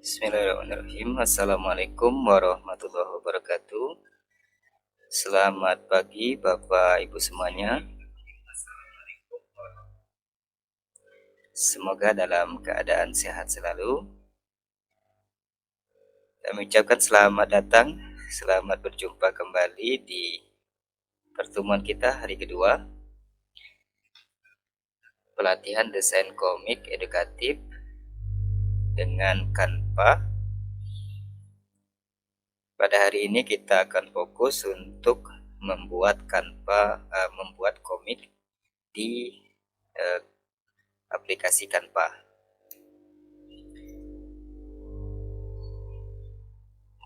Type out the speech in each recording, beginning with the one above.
Bismillahirrahmanirrahim. Assalamualaikum warahmatullahi wabarakatuh. Selamat pagi Bapak Ibu semuanya. Semoga dalam keadaan sehat selalu. Kami ucapkan selamat datang, selamat berjumpa kembali di pertemuan kita hari kedua. Pelatihan desain komik edukatif dengan Canva. Pada hari ini kita akan fokus untuk membuat membuat komik di aplikasi Canva.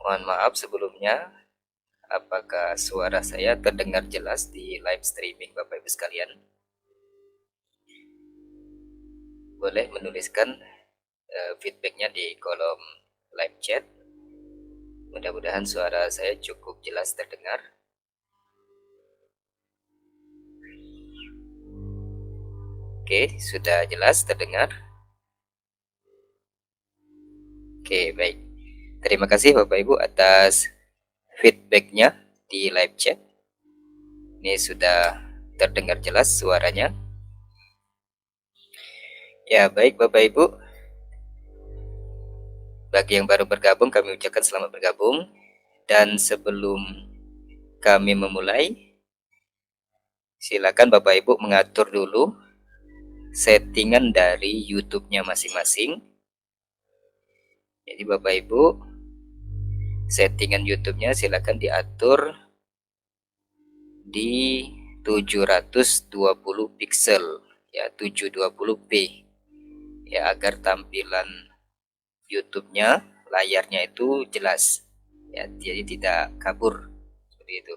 Mohon maaf sebelumnya, apakah suara saya terdengar jelas di live streaming Bapak Ibu sekalian? Boleh menuliskan feedbacknya di kolom live chat. Mudah-mudahan suara saya cukup jelas terdengar. Oke, sudah jelas terdengar. Oke, baik. Terima kasih Bapak Ibu atas feedbacknya di live chat. Ini sudah terdengar jelas suaranya. Ya, baik Bapak Ibu. Bagi yang baru bergabung, kami ucapkan selamat bergabung. Dan sebelum kami memulai, silakan Bapak Ibu mengatur dulu settingan dari YouTube-nya masing-masing. Jadi Bapak Ibu, settingan YouTube-nya silakan diatur di 720 pixel, ya 720p, ya agar tampilan YouTube-nya, layarnya itu jelas, ya jadi tidak kabur seperti itu.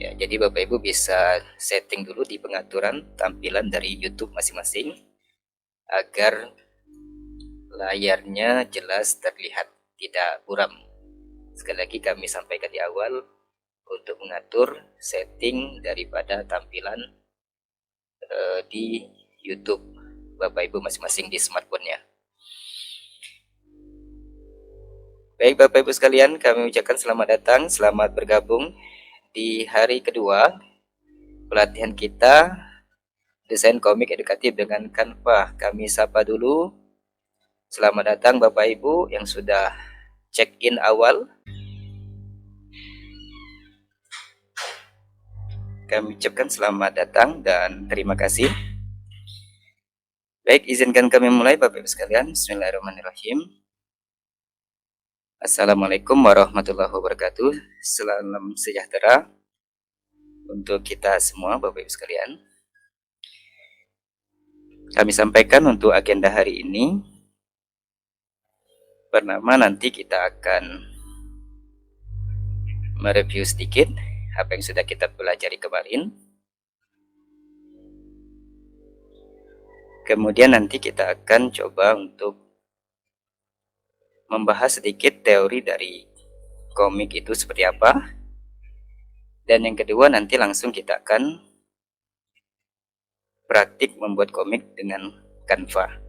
Ya, jadi Bapak Ibu bisa setting dulu di pengaturan tampilan dari YouTube masing-masing agar layarnya jelas terlihat, tidak buram. Sekali lagi kami sampaikan di awal untuk mengatur setting daripada tampilan di YouTube Bapak Ibu masing-masing di smartphone-nya. Baik Bapak Ibu sekalian, kami ucapkan selamat datang, selamat bergabung di hari kedua pelatihan kita desain komik edukatif dengan Canva. Kami sapa dulu. Selamat datang Bapak Ibu yang sudah check-in awal. Kami ucapkan selamat datang dan terima kasih. Baik, izinkan kami mulai Bapak Ibu sekalian. Bismillahirrahmanirrahim. Assalamualaikum warahmatullahi wabarakatuh. Salam sejahtera untuk kita semua Bapak Ibu sekalian. Kami sampaikan untuk agenda hari ini. Pertama, nanti kita akan mereview sedikit apa yang sudah kita pelajari kemarin. Kemudian nanti kita akan coba untuk membahas sedikit teori dari komik itu seperti apa. Dan yang kedua nanti langsung kita akan praktik membuat komik dengan Canva.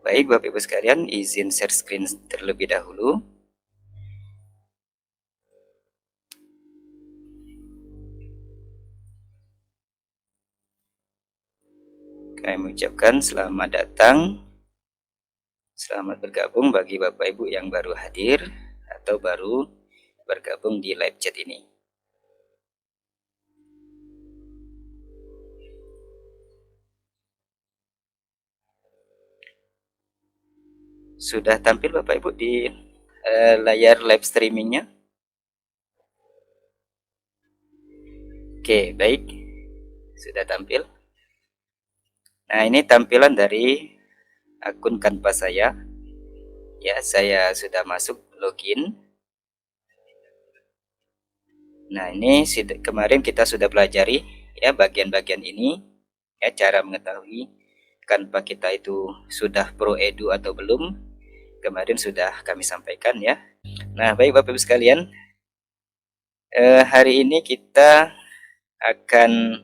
Baik Bapak Ibu sekalian, izin share screen terlebih dahulu. Kami mengucapkan selamat datang, selamat bergabung bagi Bapak Ibu yang baru hadir atau baru bergabung di live chat ini. Sudah tampil Bapak Ibu di layar live streamingnya? Oke, baik. Sudah tampil. Nah, ini tampilan dari akun Canva saya. Ya, saya sudah masuk login. Nah, ini kemarin kita sudah pelajari ya bagian-bagian ini, ya cara mengetahui Canva kita itu sudah Pro Edu atau belum, kemarin sudah kami sampaikan ya. Nah, baik Bapak Ibu sekalian, hari ini kita akan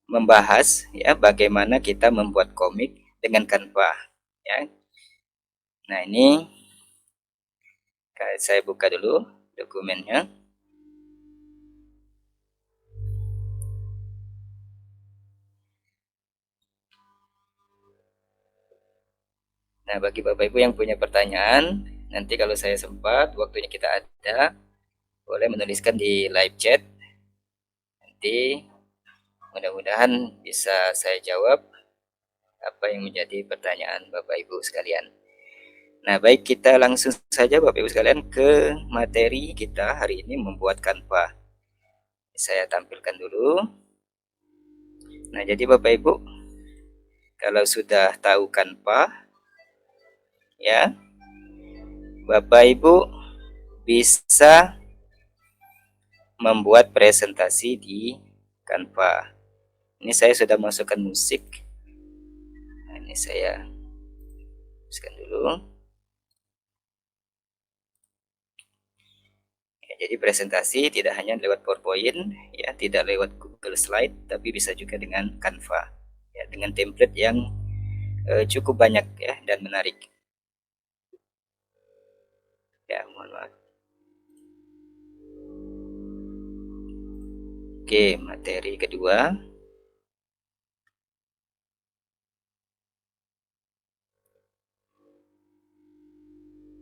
membahas ya bagaimana kita membuat komik dengan Canva ya. Nah, ini saya buka dulu dokumennya. Nah, bagi Bapak Ibu yang punya pertanyaan, nanti kalau saya sempat, waktunya kita ada, boleh menuliskan di live chat. Nanti mudah-mudahan bisa saya jawab apa yang menjadi pertanyaan Bapak Ibu sekalian. Nah, baik, kita langsung saja Bapak Ibu sekalian ke materi kita hari ini, membuat Canva. Saya tampilkan dulu. Nah, jadi Bapak Ibu, kalau sudah tahu Canva, ya, Bapak Ibu bisa membuat presentasi di Canva. Ini saya sudah masukkan musik. Nah, ini saya masukkan dulu. Ya, jadi presentasi tidak hanya lewat PowerPoint, ya, tidak lewat Google Slide, tapi bisa juga dengan Canva, ya, dengan template yang cukup banyak ya dan menarik. Ya, mohon maaf. Oke, materi kedua.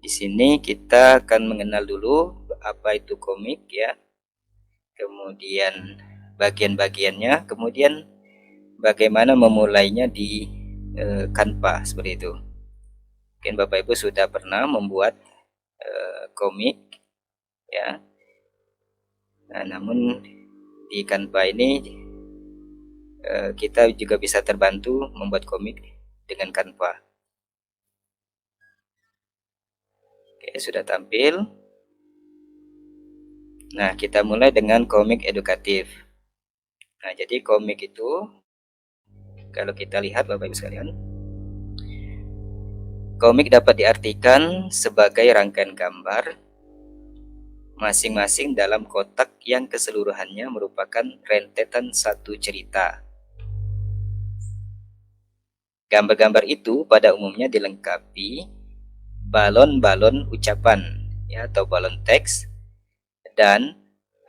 Di sini kita akan mengenal dulu apa itu komik ya. Kemudian bagian-bagiannya, kemudian bagaimana memulainya di Canva seperti itu. Mungkin Bapak Ibu sudah pernah membuat komik ya. Nah, namun di Canva ini kita juga bisa terbantu membuat komik dengan Canva. Oke, sudah tampil. Nah, kita mulai dengan komik edukatif. Nah, jadi komik itu kalau kita lihat Bapak Ibu sekalian, komik dapat diartikan sebagai rangkaian gambar masing-masing dalam kotak yang keseluruhannya merupakan rentetan satu cerita. Gambar-gambar itu pada umumnya dilengkapi balon-balon ucapan ya, atau balon teks, dan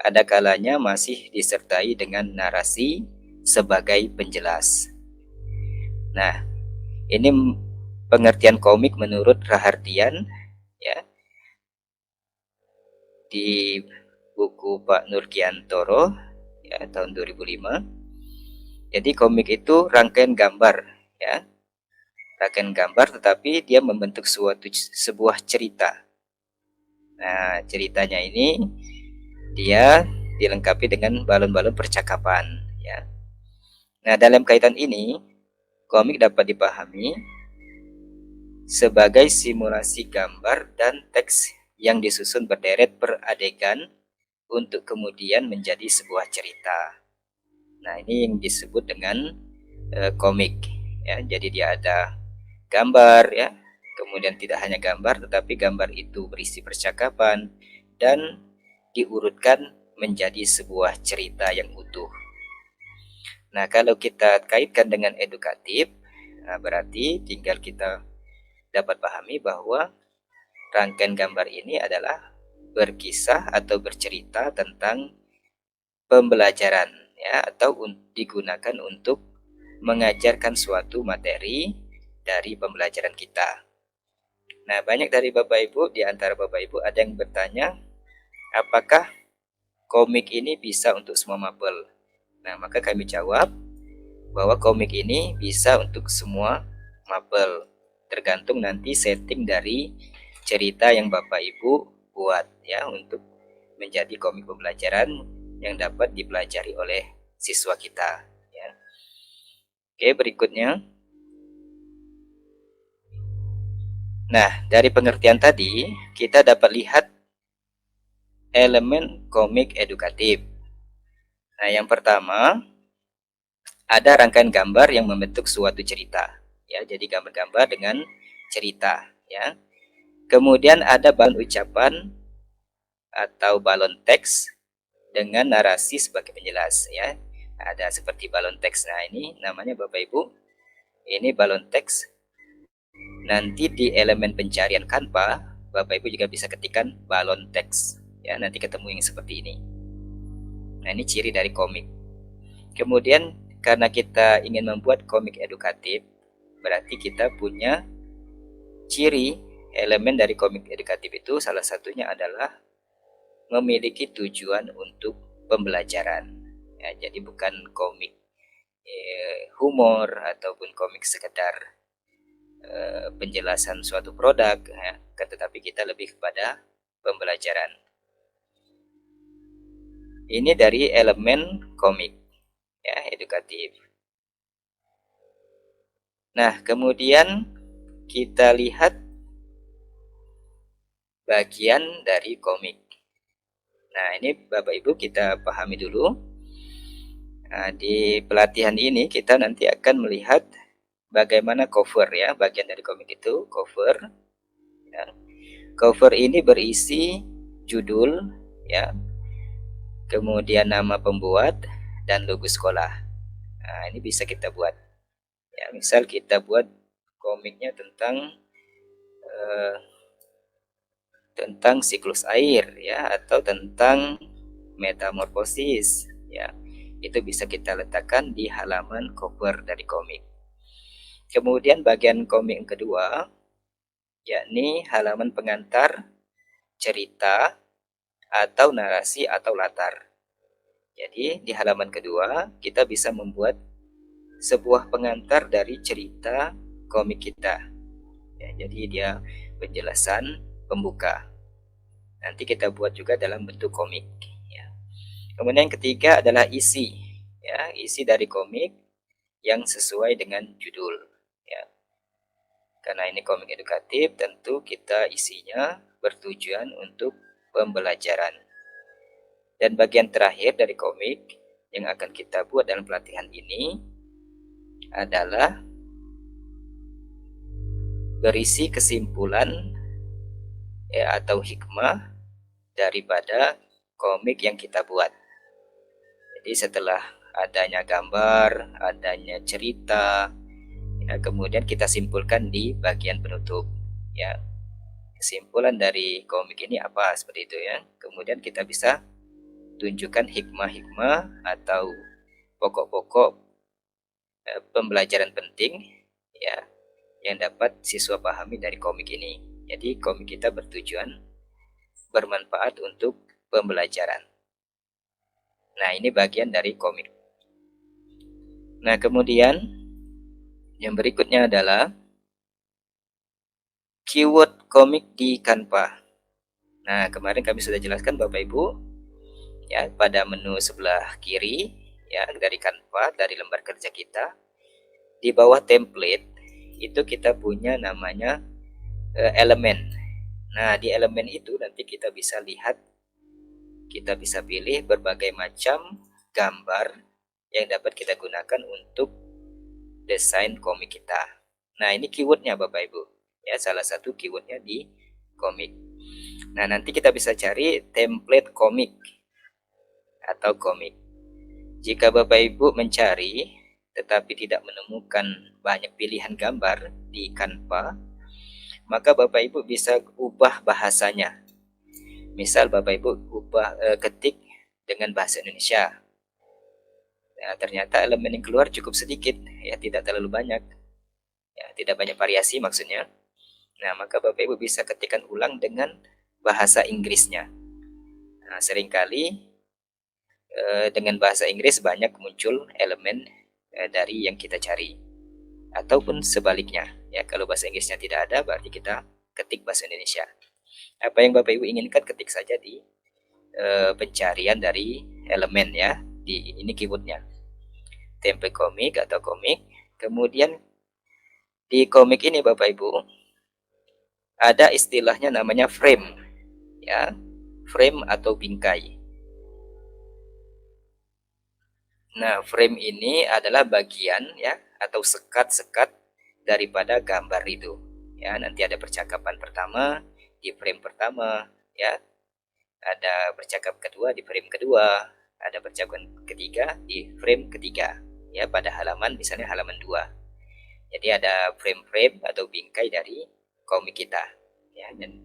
ada kalanya masih disertai dengan narasi sebagai penjelas. Nah, ini pengertian komik menurut Rahardian ya, di buku Pak Nurgiantoro ya, tahun 2005. Jadi komik itu rangkaian gambar ya, rangkaian gambar tetapi dia membentuk sebuah cerita. Nah, ceritanya ini dia dilengkapi dengan balon-balon percakapan ya. Nah, dalam kaitan ini komik dapat dipahami sebagai simulasi gambar dan teks yang disusun berderet per adegan untuk kemudian menjadi sebuah cerita. Nah, ini yang disebut dengan komik ya. Jadi dia ada gambar ya, kemudian tidak hanya gambar tetapi gambar itu berisi percakapan dan diurutkan menjadi sebuah cerita yang utuh. Nah, kalau kita kaitkan dengan edukatif, nah berarti tinggal kita dapat pahami bahwa rangkaian gambar ini adalah berkisah atau bercerita tentang pembelajaran ya, atau digunakan untuk mengajarkan suatu materi dari pembelajaran kita. Nah, banyak dari Bapak Ibu, di antara Bapak Ibu ada yang bertanya, apakah komik ini bisa untuk semua mapel? Nah, maka kami jawab bahwa komik ini bisa untuk semua mapel, tergantung nanti setting dari cerita yang Bapak Ibu buat ya, untuk menjadi komik pembelajaran yang dapat dipelajari oleh siswa kita ya. Oke, berikutnya. Nah, dari pengertian tadi kita dapat lihat elemen komik edukatif. Nah, yang pertama ada rangkaian gambar yang membentuk suatu cerita, ya. Jadi gambar-gambar dengan cerita, ya. Kemudian ada balon ucapan atau balon teks dengan narasi sebagai penjelas, ya. Ada seperti balon teks. Nah, ini namanya Bapak Ibu, ini balon teks. Nanti di elemen pencarian Canva, Bapak Ibu juga bisa ketikkan balon teks, ya. Nanti ketemu yang seperti ini. Nah, ini ciri dari komik. Kemudian karena kita ingin membuat komik edukatif, berarti kita punya ciri elemen dari komik edukatif itu salah satunya adalah memiliki tujuan untuk pembelajaran. Ya, jadi bukan komik humor ataupun komik sekedar penjelasan suatu produk, ya, tetapi kita lebih kepada pembelajaran. Ini dari elemen komik, ya, edukatif. Nah, kemudian kita lihat bagian dari komik. Nah, ini Bapak Ibu kita pahami dulu. Nah, di pelatihan ini kita nanti akan melihat bagaimana cover, ya, bagian dari komik itu cover. Ya. Cover ini berisi judul, ya, kemudian nama pembuat dan logo sekolah. Nah, ini bisa kita buat. Ya, misal kita buat komiknya tentang siklus air, ya, atau tentang metamorfosis, ya. Itu bisa kita letakkan di halaman cover dari komik. Kemudian bagian komik yang kedua, yakni halaman pengantar, cerita, atau narasi atau latar. Jadi di halaman kedua kita bisa membuat sebuah pengantar dari cerita komik kita. Ya, jadi dia penjelasan pembuka. Nanti kita buat juga dalam bentuk komik. Ya. Kemudian yang ketiga adalah isi, ya, isi dari komik yang sesuai dengan judul. Ya. Karena ini komik edukatif, tentu kita isinya bertujuan untuk pembelajaran. Dan bagian terakhir dari komik yang akan kita buat dalam pelatihan ini adalah berisi kesimpulan, ya, atau hikmah daripada komik yang kita buat. Jadi setelah adanya gambar, adanya cerita, ya, kemudian kita simpulkan di bagian penutup, ya. Kesimpulan dari komik ini apa, seperti itu, ya. Kemudian kita bisa tunjukkan hikmah-hikmah atau pokok-pokok pembelajaran penting, ya, yang dapat siswa pahami dari komik ini. Jadi komik kita bertujuan bermanfaat untuk pembelajaran. Nah, ini bagian dari komik. Nah, kemudian yang berikutnya adalah keyword komik di Canva. Nah, kemarin kami sudah jelaskan Bapak Ibu, ya, pada menu sebelah kiri, ya, dari Canva, dari lembar kerja kita, di bawah template itu kita punya namanya elemen. Nah, di elemen itu nanti kita bisa lihat, kita bisa pilih berbagai macam gambar yang dapat kita gunakan untuk desain komik kita. Nah, ini keywordnya Bapak Ibu, ya, salah satu keywordnya di komik. Nah, nanti kita bisa cari template komik atau komik. Jika Bapak Ibu mencari tetapi tidak menemukan banyak pilihan gambar di Canva, maka Bapak Ibu bisa ubah bahasanya. Misal Bapak Ibu ketik dengan bahasa Indonesia. Nah, ternyata elemen yang keluar cukup sedikit, ya, tidak terlalu banyak. Ya, tidak banyak variasi maksudnya. Nah, maka Bapak Ibu bisa ketikkan ulang dengan bahasa Inggrisnya. Nah, seringkali dengan bahasa Inggris banyak muncul elemen dari yang kita cari, ataupun sebaliknya, ya, kalau bahasa Inggrisnya tidak ada berarti kita ketik bahasa Indonesia. Apa yang Bapak Ibu inginkan ketik saja di pencarian dari elemen, ya, di ini keywordnya template komik atau komik. Kemudian di komik ini Bapak Ibu ada istilahnya namanya frame, ya, frame atau bingkai. Nah, frame ini adalah bagian ya atau sekat-sekat daripada gambar itu. Ya, nanti ada percakapan pertama di frame pertama, ya. Ada percakapan kedua di frame kedua, ada percakapan ketiga di frame ketiga. Ya, pada halaman misalnya halaman 2. Jadi ada frame-frame atau bingkai dari komik kita. Ya, dan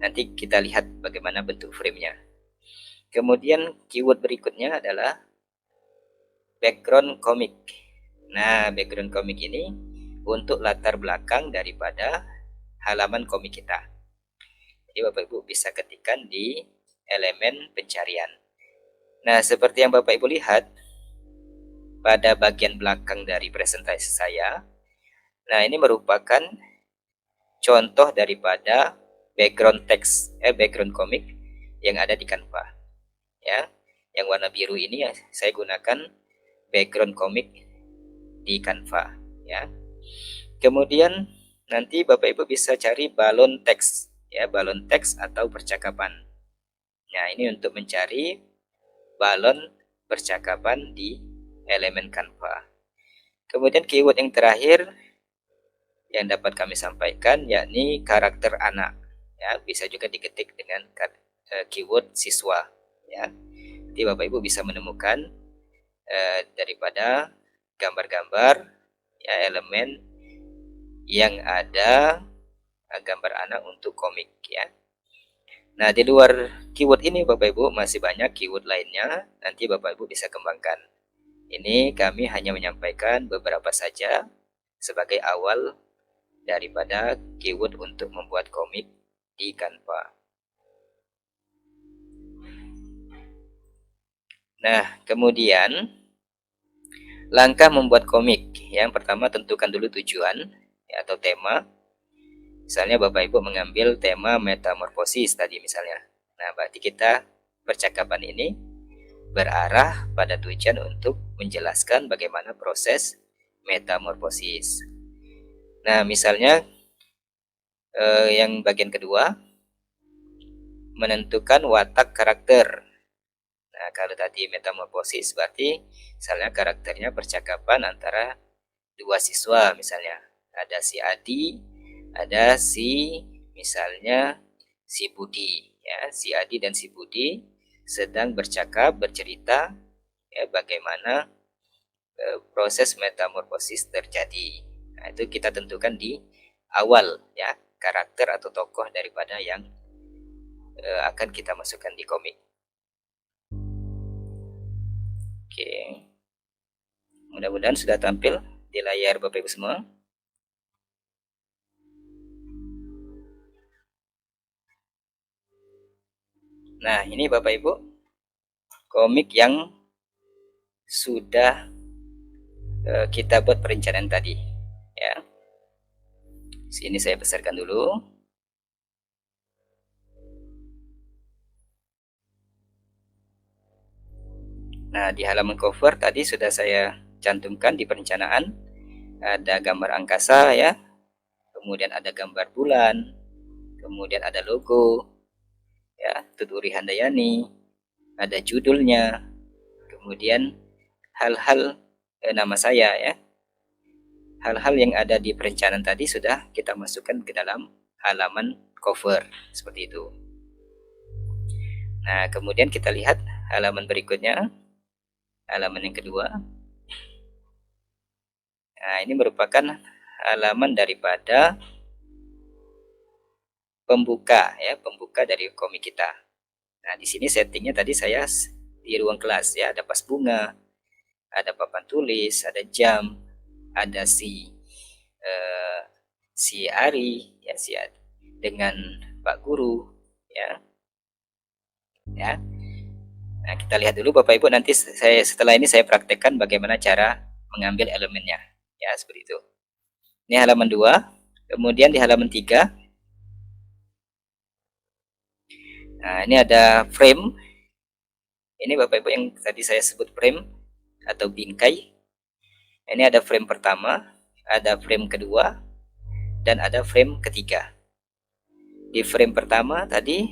nanti kita lihat bagaimana bentuk framenya. Kemudian keyword berikutnya adalah background komik. Nah, background komik ini untuk latar belakang daripada halaman komik kita. Jadi Bapak Ibu bisa ketikkan di elemen pencarian. Nah, seperti yang Bapak Ibu lihat pada bagian belakang dari presentasi saya, nah ini merupakan contoh daripada background teks, background komik yang ada di Canva. Ya, yang warna biru ini ya, saya gunakan background komik di Canva. Ya, kemudian nanti Bapak Ibu bisa cari balon teks, ya, balon teks atau percakapan. Nah, ini untuk mencari balon percakapan di elemen Canva. Kemudian keyword yang terakhir yang dapat kami sampaikan yakni karakter anak. Ya, bisa juga diketik dengan keyword siswa. Ya, jadi Bapak Ibu bisa menemukan daripada gambar-gambar ya elemen yang ada gambar anak untuk komik ya. Nah, di luar keyword ini Bapak Ibu masih banyak keyword lainnya, nanti Bapak Ibu bisa kembangkan. Ini kami hanya menyampaikan beberapa saja sebagai awal daripada keyword untuk membuat komik di Canva. Nah, kemudian langkah membuat komik. Yang pertama tentukan dulu tujuan ya, atau tema. Misalnya Bapak Ibu mengambil tema metamorfosis tadi misalnya. Nah, berarti kita percakapan ini berarah pada tujuan untuk menjelaskan bagaimana proses metamorfosis. Nah, misalnya yang bagian kedua menentukan watak karakter. Nah, kalau tadi metamorfosis berarti misalnya karakternya percakapan antara dua siswa misalnya. Ada si Adi, ada si misalnya si Budi ya, si Adi dan si Budi sedang bercerita ya bagaimana proses metamorfosis terjadi. Nah, itu kita tentukan di awal ya, karakter atau tokoh daripada yang akan kita masukkan di komik. Oke. Mudah-mudahan sudah tampil di layar Bapak Ibu semua. Nah, ini Bapak Ibu komik yang sudah kita buat perencanaan tadi ya. Sini saya besarkan dulu. Nah, di halaman cover tadi sudah saya cantumkan di perencanaan. Ada gambar angkasa ya. Kemudian ada gambar bulan. Kemudian ada logo ya, Tuturi Handayani. Ada judulnya. Kemudian hal-hal nama saya ya. Hal-hal yang ada di perencanaan tadi sudah kita masukkan ke dalam halaman cover seperti itu. Nah, kemudian kita lihat halaman berikutnya, halaman yang kedua. Nah, ini merupakan halaman daripada pembuka ya, pembuka dari komik kita. Nah, di sini settingnya tadi saya di ruang kelas ya, ada vas bunga, ada papan tulis, ada jam, ada si Ari ya, si Ari dengan Pak Guru ya. Ya. Nah, kita lihat dulu Bapak Ibu, nanti setelah ini saya praktekkan bagaimana cara mengambil elemennya. Ya, seperti itu. Ini halaman 2. Kemudian di halaman 3. Nah, ini ada frame. Ini Bapak Ibu yang tadi saya sebut frame atau bingkai. Ini ada frame pertama, ada frame kedua, dan ada frame ketiga. Di frame pertama tadi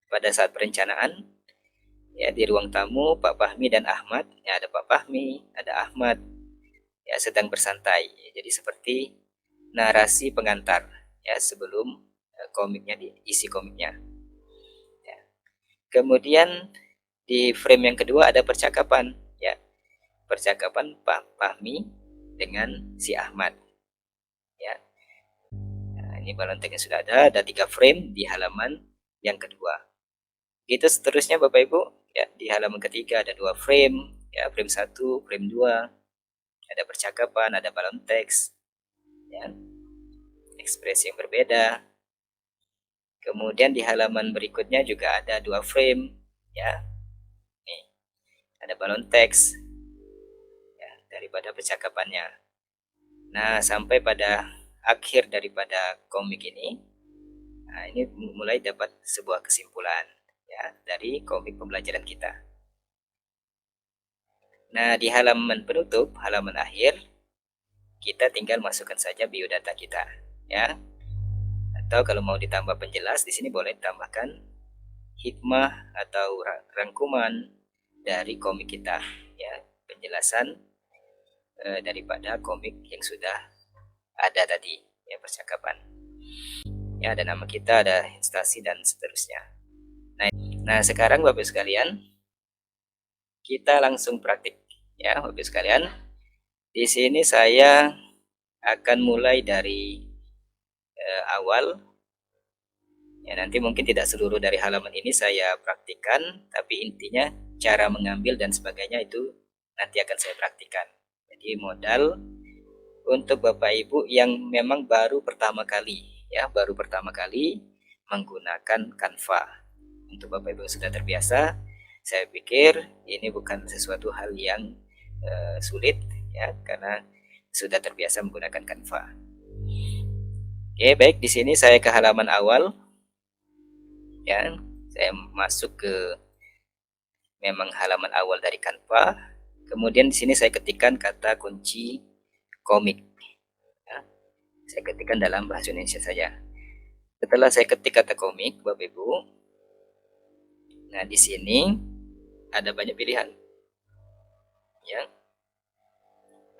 pada saat perencanaan Ya, di ruang tamu Pak Fahmi dan Ahmad, ya ada Pak Fahmi, ada Ahmad, ya sedang bersantai. Jadi seperti narasi pengantar ya sebelum komiknya diisi komiknya. Ya. Kemudian di frame yang kedua ada percakapan, ya percakapan Pak Fahmi dengan si Ahmad. Ya, nah, ini balon teksnya sudah ada 3 frame di halaman yang kedua. Gitu seterusnya Bapak Ibu, ya di halaman ketiga ada 2 frame, ya frame 1, frame 2, ada percakapan, ada balon teks, ya ekspresi yang berbeda. Kemudian di halaman berikutnya juga ada 2 frame, ya nih ada balon teks, ya daripada percakapannya. Nah sampai pada akhir daripada komik ini, nah ini mulai dapat sebuah kesimpulan ya dari komik pembelajaran kita. Nah di halaman penutup, halaman akhir, kita tinggal masukkan saja biodata kita, ya. Atau kalau mau ditambah penjelas, di sini boleh tambahkan hikmah atau rangkuman dari komik kita, ya, penjelasan daripada komik yang sudah ada tadi, ya percakapan. Ya, ada nama kita, ada instansi dan seterusnya. Nah, sekarang Bapak sekalian, kita langsung praktik, ya Bapak sekalian. Di sini saya akan mulai dari awal. Ya, nanti mungkin tidak seluruh dari halaman ini saya praktikkan, tapi intinya cara mengambil dan sebagainya itu nanti akan saya praktikkan. Jadi modal untuk Bapak Ibu yang memang baru pertama kali, ya, baru pertama kali menggunakan Canva. Untuk Bapak Ibu yang sudah terbiasa, saya pikir ini bukan sesuatu hal yang sulit, ya, karena sudah terbiasa menggunakan Canva. Oke, baik, di sini saya ke halaman awal. Ya, saya masuk ke memang halaman awal dari Canva. Kemudian di sini saya ketikkan kata kunci komik. Ya, saya ketikkan dalam bahasa Indonesia saja. Setelah saya ketik kata komik, Bapak Ibu, nah di sini ada banyak pilihan. Ya,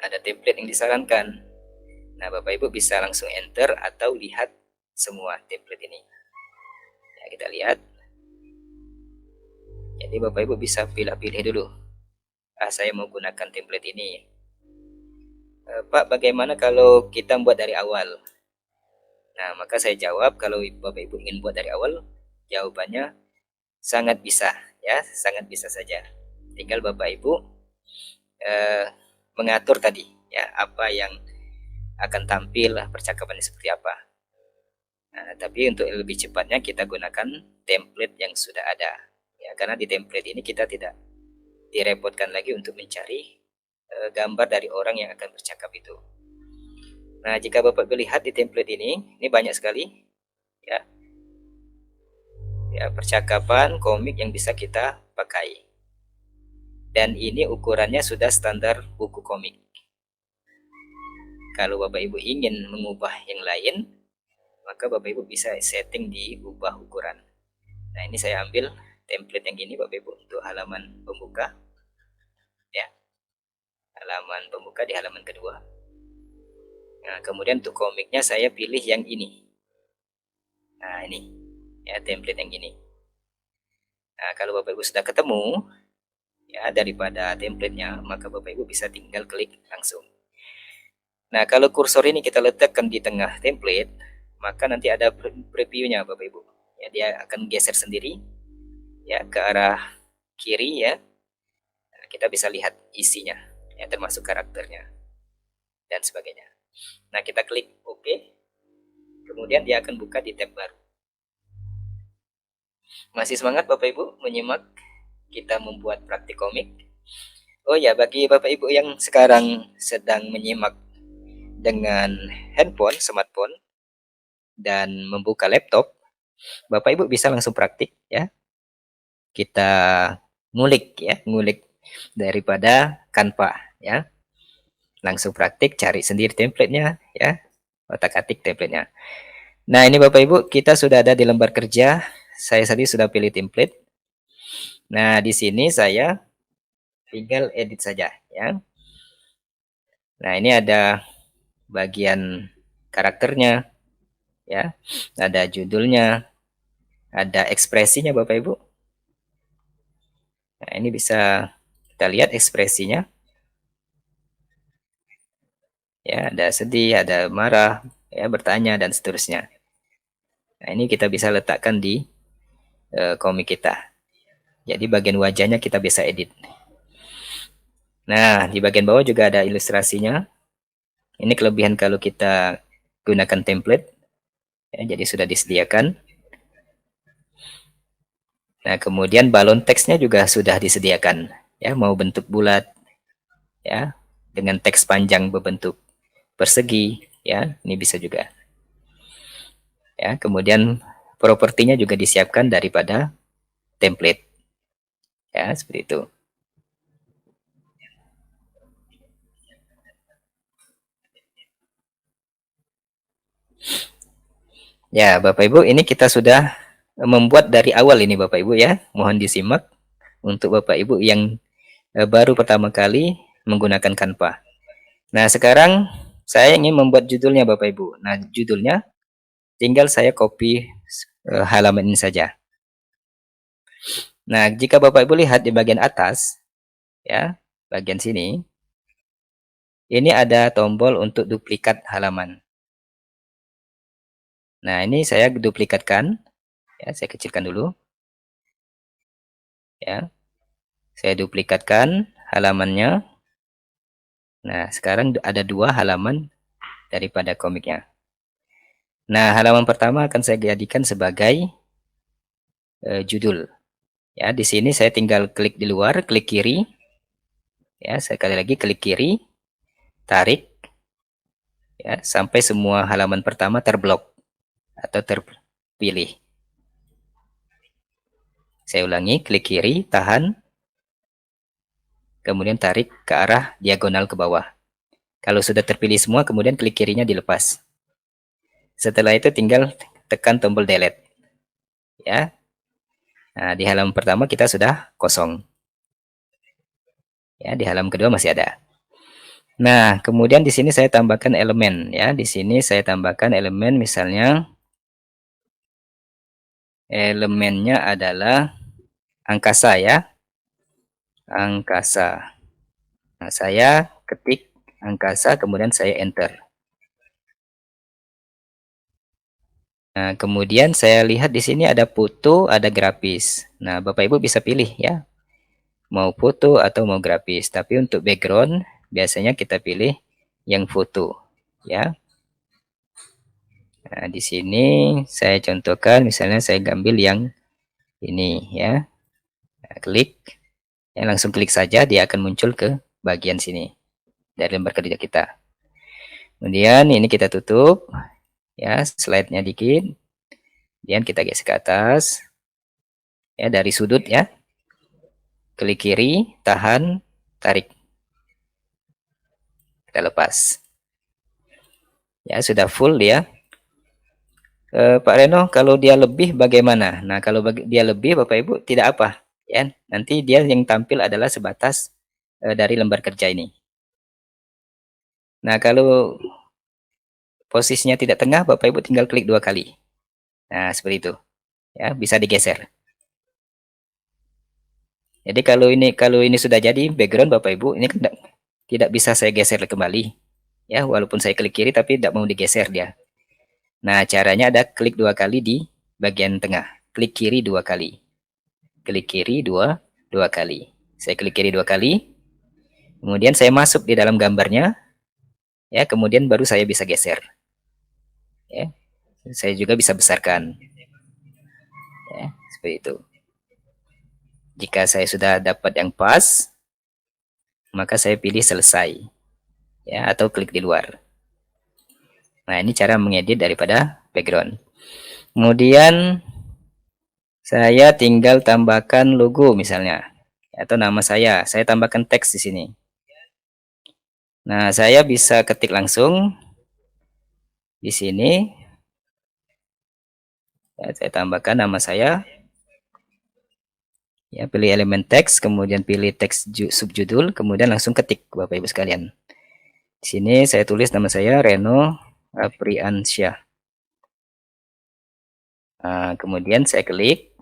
ada template yang disarankan. Nah, Bapak Ibu bisa langsung enter atau lihat semua template ini. Ya, kita lihat. Jadi Bapak Ibu bisa pilih-pilih dulu. Saya mau gunakan template ini. Pak, bagaimana kalau kita buat dari awal? Nah, maka saya jawab, kalau Bapak Ibu ingin buat dari awal, jawabannya sangat bisa, ya, sangat bisa saja. Tinggal Bapak Ibu mengatur tadi, ya, apa yang akan tampil, percakapannya seperti apa. Nah, tapi untuk lebih cepatnya kita gunakan template yang sudah ada, ya, karena di template ini kita tidak direpotkan lagi untuk mencari gambar dari orang yang akan bercakap itu. Nah, jika Bapak lihat di template ini banyak sekali, ya, ya percakapan komik yang bisa kita pakai. Dan ini ukurannya sudah standar buku komik. Kalau Bapak Ibu ingin mengubah yang lain, maka Bapak Ibu bisa setting di ubah ukuran. Nah, ini saya ambil template yang ini Bapak Ibu untuk halaman pembuka. Ya. Halaman pembuka di halaman kedua. Nah, kemudian untuk komiknya saya pilih yang ini. Nah, ini. Ya, template yang ini. Nah, kalau Bapak Ibu sudah ketemu ya daripada template-nya, maka Bapak Ibu bisa tinggal klik langsung. Nah, kalau kursor ini kita letakkan di tengah template, maka nanti ada preview-nya Bapak Ibu. Ya, dia akan geser sendiri ya ke arah kiri ya. Nah, kita bisa lihat isinya, ya termasuk karakternya dan sebagainya. Nah, kita klik OK. Kemudian dia akan buka di tab baru. Masih semangat Bapak Ibu menyimak kita membuat praktik komik? Oh ya, bagi Bapak Ibu yang sekarang sedang menyimak dengan handphone, smartphone, dan membuka laptop, Bapak Ibu bisa langsung praktik ya. Kita ngulik ya, ngulik daripada Canva ya. Langsung praktik, cari sendiri template-nya ya. Otak-atik template-nya. Nah, ini Bapak Ibu, kita sudah ada di lembar kerja. Saya tadi sudah pilih template. Nah, di sini saya tinggal edit saja ya. Nah, ini ada bagian karakternya ya. Ada judulnya, ada ekspresinya Bapak Ibu. Nah, ini bisa kita lihat ekspresinya. Ya, ada sedih, ada marah, ya, bertanya dan seterusnya. Nah, ini kita bisa letakkan di komik kita. Jadi bagian wajahnya kita bisa edit. Nah, di bagian bawah juga ada ilustrasinya. Ini kelebihan kalau kita gunakan template. Ya, jadi sudah disediakan. Nah, kemudian balon teksnya juga sudah disediakan. Ya, mau bentuk bulat, ya, dengan teks panjang berbentuk persegi, ya, ini bisa juga. Ya, kemudian propertinya juga disiapkan daripada template. Ya, seperti itu. Ya, Bapak Ibu, ini kita sudah membuat dari awal ini Bapak Ibu ya. Mohon disimak untuk Bapak Ibu yang baru pertama kali menggunakan Canva. Nah, sekarang saya ingin membuat judulnya Bapak Ibu. Nah, judulnya tinggal saya copy halaman ini saja. Nah, jika Bapak Ibu lihat di bagian atas, ya, bagian sini, ini ada tombol untuk duplikat halaman. Nah, ini saya duplikatkan, ya, saya kecilkan dulu, ya. Saya duplikatkan halamannya. Nah, sekarang ada dua halaman daripada komiknya. Nah, halaman pertama akan saya jadikan sebagai judul. Ya, di sini saya tinggal klik di luar, klik kiri. Ya, sekali lagi klik kiri, tarik, ya, sampai semua halaman pertama terblok atau terpilih. Saya ulangi, klik kiri, tahan, kemudian tarik ke arah diagonal ke bawah. Kalau sudah terpilih semua, kemudian klik kirinya dilepas. Setelah itu tinggal tekan tombol delete. Ya. Nah, di halaman pertama kita sudah kosong. Ya, di halaman kedua masih ada. Nah, kemudian di sini saya tambahkan elemen ya. Di sini saya tambahkan elemen misalnya elemennya adalah angkasa ya. Angkasa. Nah, saya ketik angkasa kemudian saya enter. Nah, kemudian saya lihat di sini ada foto, ada grafis. Nah, Bapak Ibu bisa pilih ya. Mau foto atau mau grafis. Tapi untuk background biasanya kita pilih yang foto ya. Nah, di sini saya contohkan misalnya saya ambil yang ini ya. Nah, klik, ya langsung klik saja dia akan muncul ke bagian sini dari lembar kerja kita. Kemudian ini kita tutup ya, slide-nya dikit. Kemudian kita geser ke atas. Ya, dari sudut ya. Klik kiri, tahan, tarik. Kita lepas. Ya, sudah full dia. Pak Reno, kalau dia lebih bagaimana? Nah, kalau dia lebih, Bapak Ibu tidak apa, ya. Nanti dia yang tampil adalah sebatas dari lembar kerja ini. Nah, kalau posisinya tidak tengah, Bapak Ibu tinggal klik 2 kali. Nah, seperti itu. Ya, bisa digeser. Jadi kalau ini sudah jadi background Bapak Ibu, ini kan tidak bisa saya geser kembali. Ya, walaupun saya klik kiri tapi tidak mau digeser dia. Nah, caranya ada klik 2 kali di bagian tengah. Klik kiri 2 kali. Klik kiri dua kali. Saya klik kiri 2 kali. Kemudian saya masuk di dalam gambarnya. Ya, kemudian baru saya bisa geser. Ya. Saya juga bisa besarkan. Ya, seperti itu. Jika saya sudah dapat yang pas, maka saya pilih selesai. Ya, atau klik di luar. Nah, ini cara mengedit daripada background. Kemudian saya tinggal tambahkan logo misalnya atau nama saya. Saya tambahkan teks di sini. Nah, saya bisa ketik langsung di sini. Ya, saya tambahkan nama saya. Ya, pilih elemen teks, kemudian pilih teks subjudul, kemudian langsung ketik Bapak Ibu sekalian. Di sini saya tulis nama saya Reno Apriansyah. Nah, kemudian saya klik,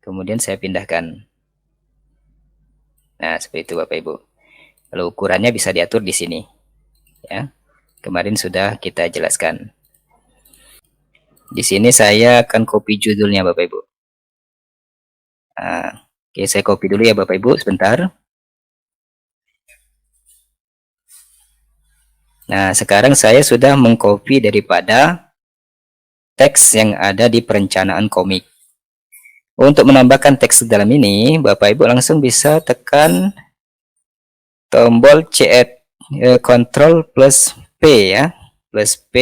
kemudian saya pindahkan. Nah, seperti itu Bapak Ibu. Lalu ukurannya bisa diatur di sini. Ya, kemarin sudah kita jelaskan. Di sini saya akan copy judulnya Bapak Ibu. Nah, oke, saya copy dulu ya Bapak Ibu, sebentar. Nah, sekarang saya sudah mengcopy daripada teks yang ada di perencanaan komik. Untuk menambahkan teks ke dalam ini, Bapak Ibu langsung bisa tekan tombol Ctrl plus P ya, plus P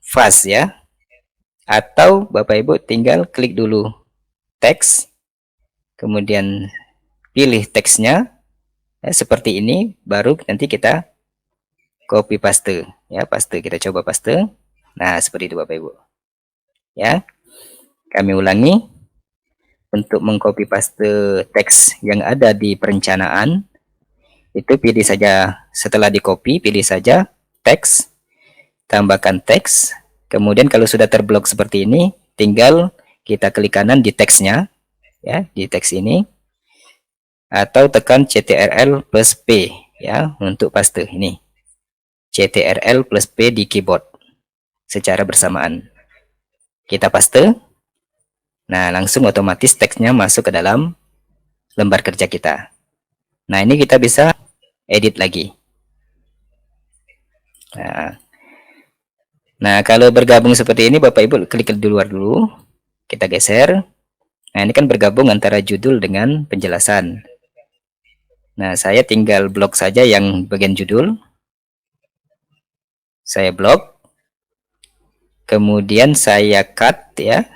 fast ya. Atau Bapak Ibu tinggal klik dulu teks, kemudian pilih teksnya ya, seperti ini, baru nanti kita copy paste ya, paste. Kita coba paste. Nah, seperti itu Bapak Ibu. Ya. Kami ulangi. Untuk mengcopy paste teks yang ada di perencanaan, itu pilih saja, setelah di copy pilih saja teks, tambahkan teks, kemudian kalau sudah terblok seperti ini, tinggal kita klik kanan di teksnya ya, di teks ini, atau tekan Ctrl plus P ya untuk paste ini. Ctrl plus P di keyboard secara bersamaan. Kita paste. Nah, langsung otomatis teksnya masuk ke dalam lembar kerja kita. Nah, ini kita bisa edit lagi. Nah, kalau bergabung seperti ini, Bapak Ibu klik di luar dulu. Kita geser. Nah, ini kan bergabung antara judul dengan penjelasan. Nah, saya tinggal blok saja yang bagian judul. Saya blok. Kemudian saya cut ya.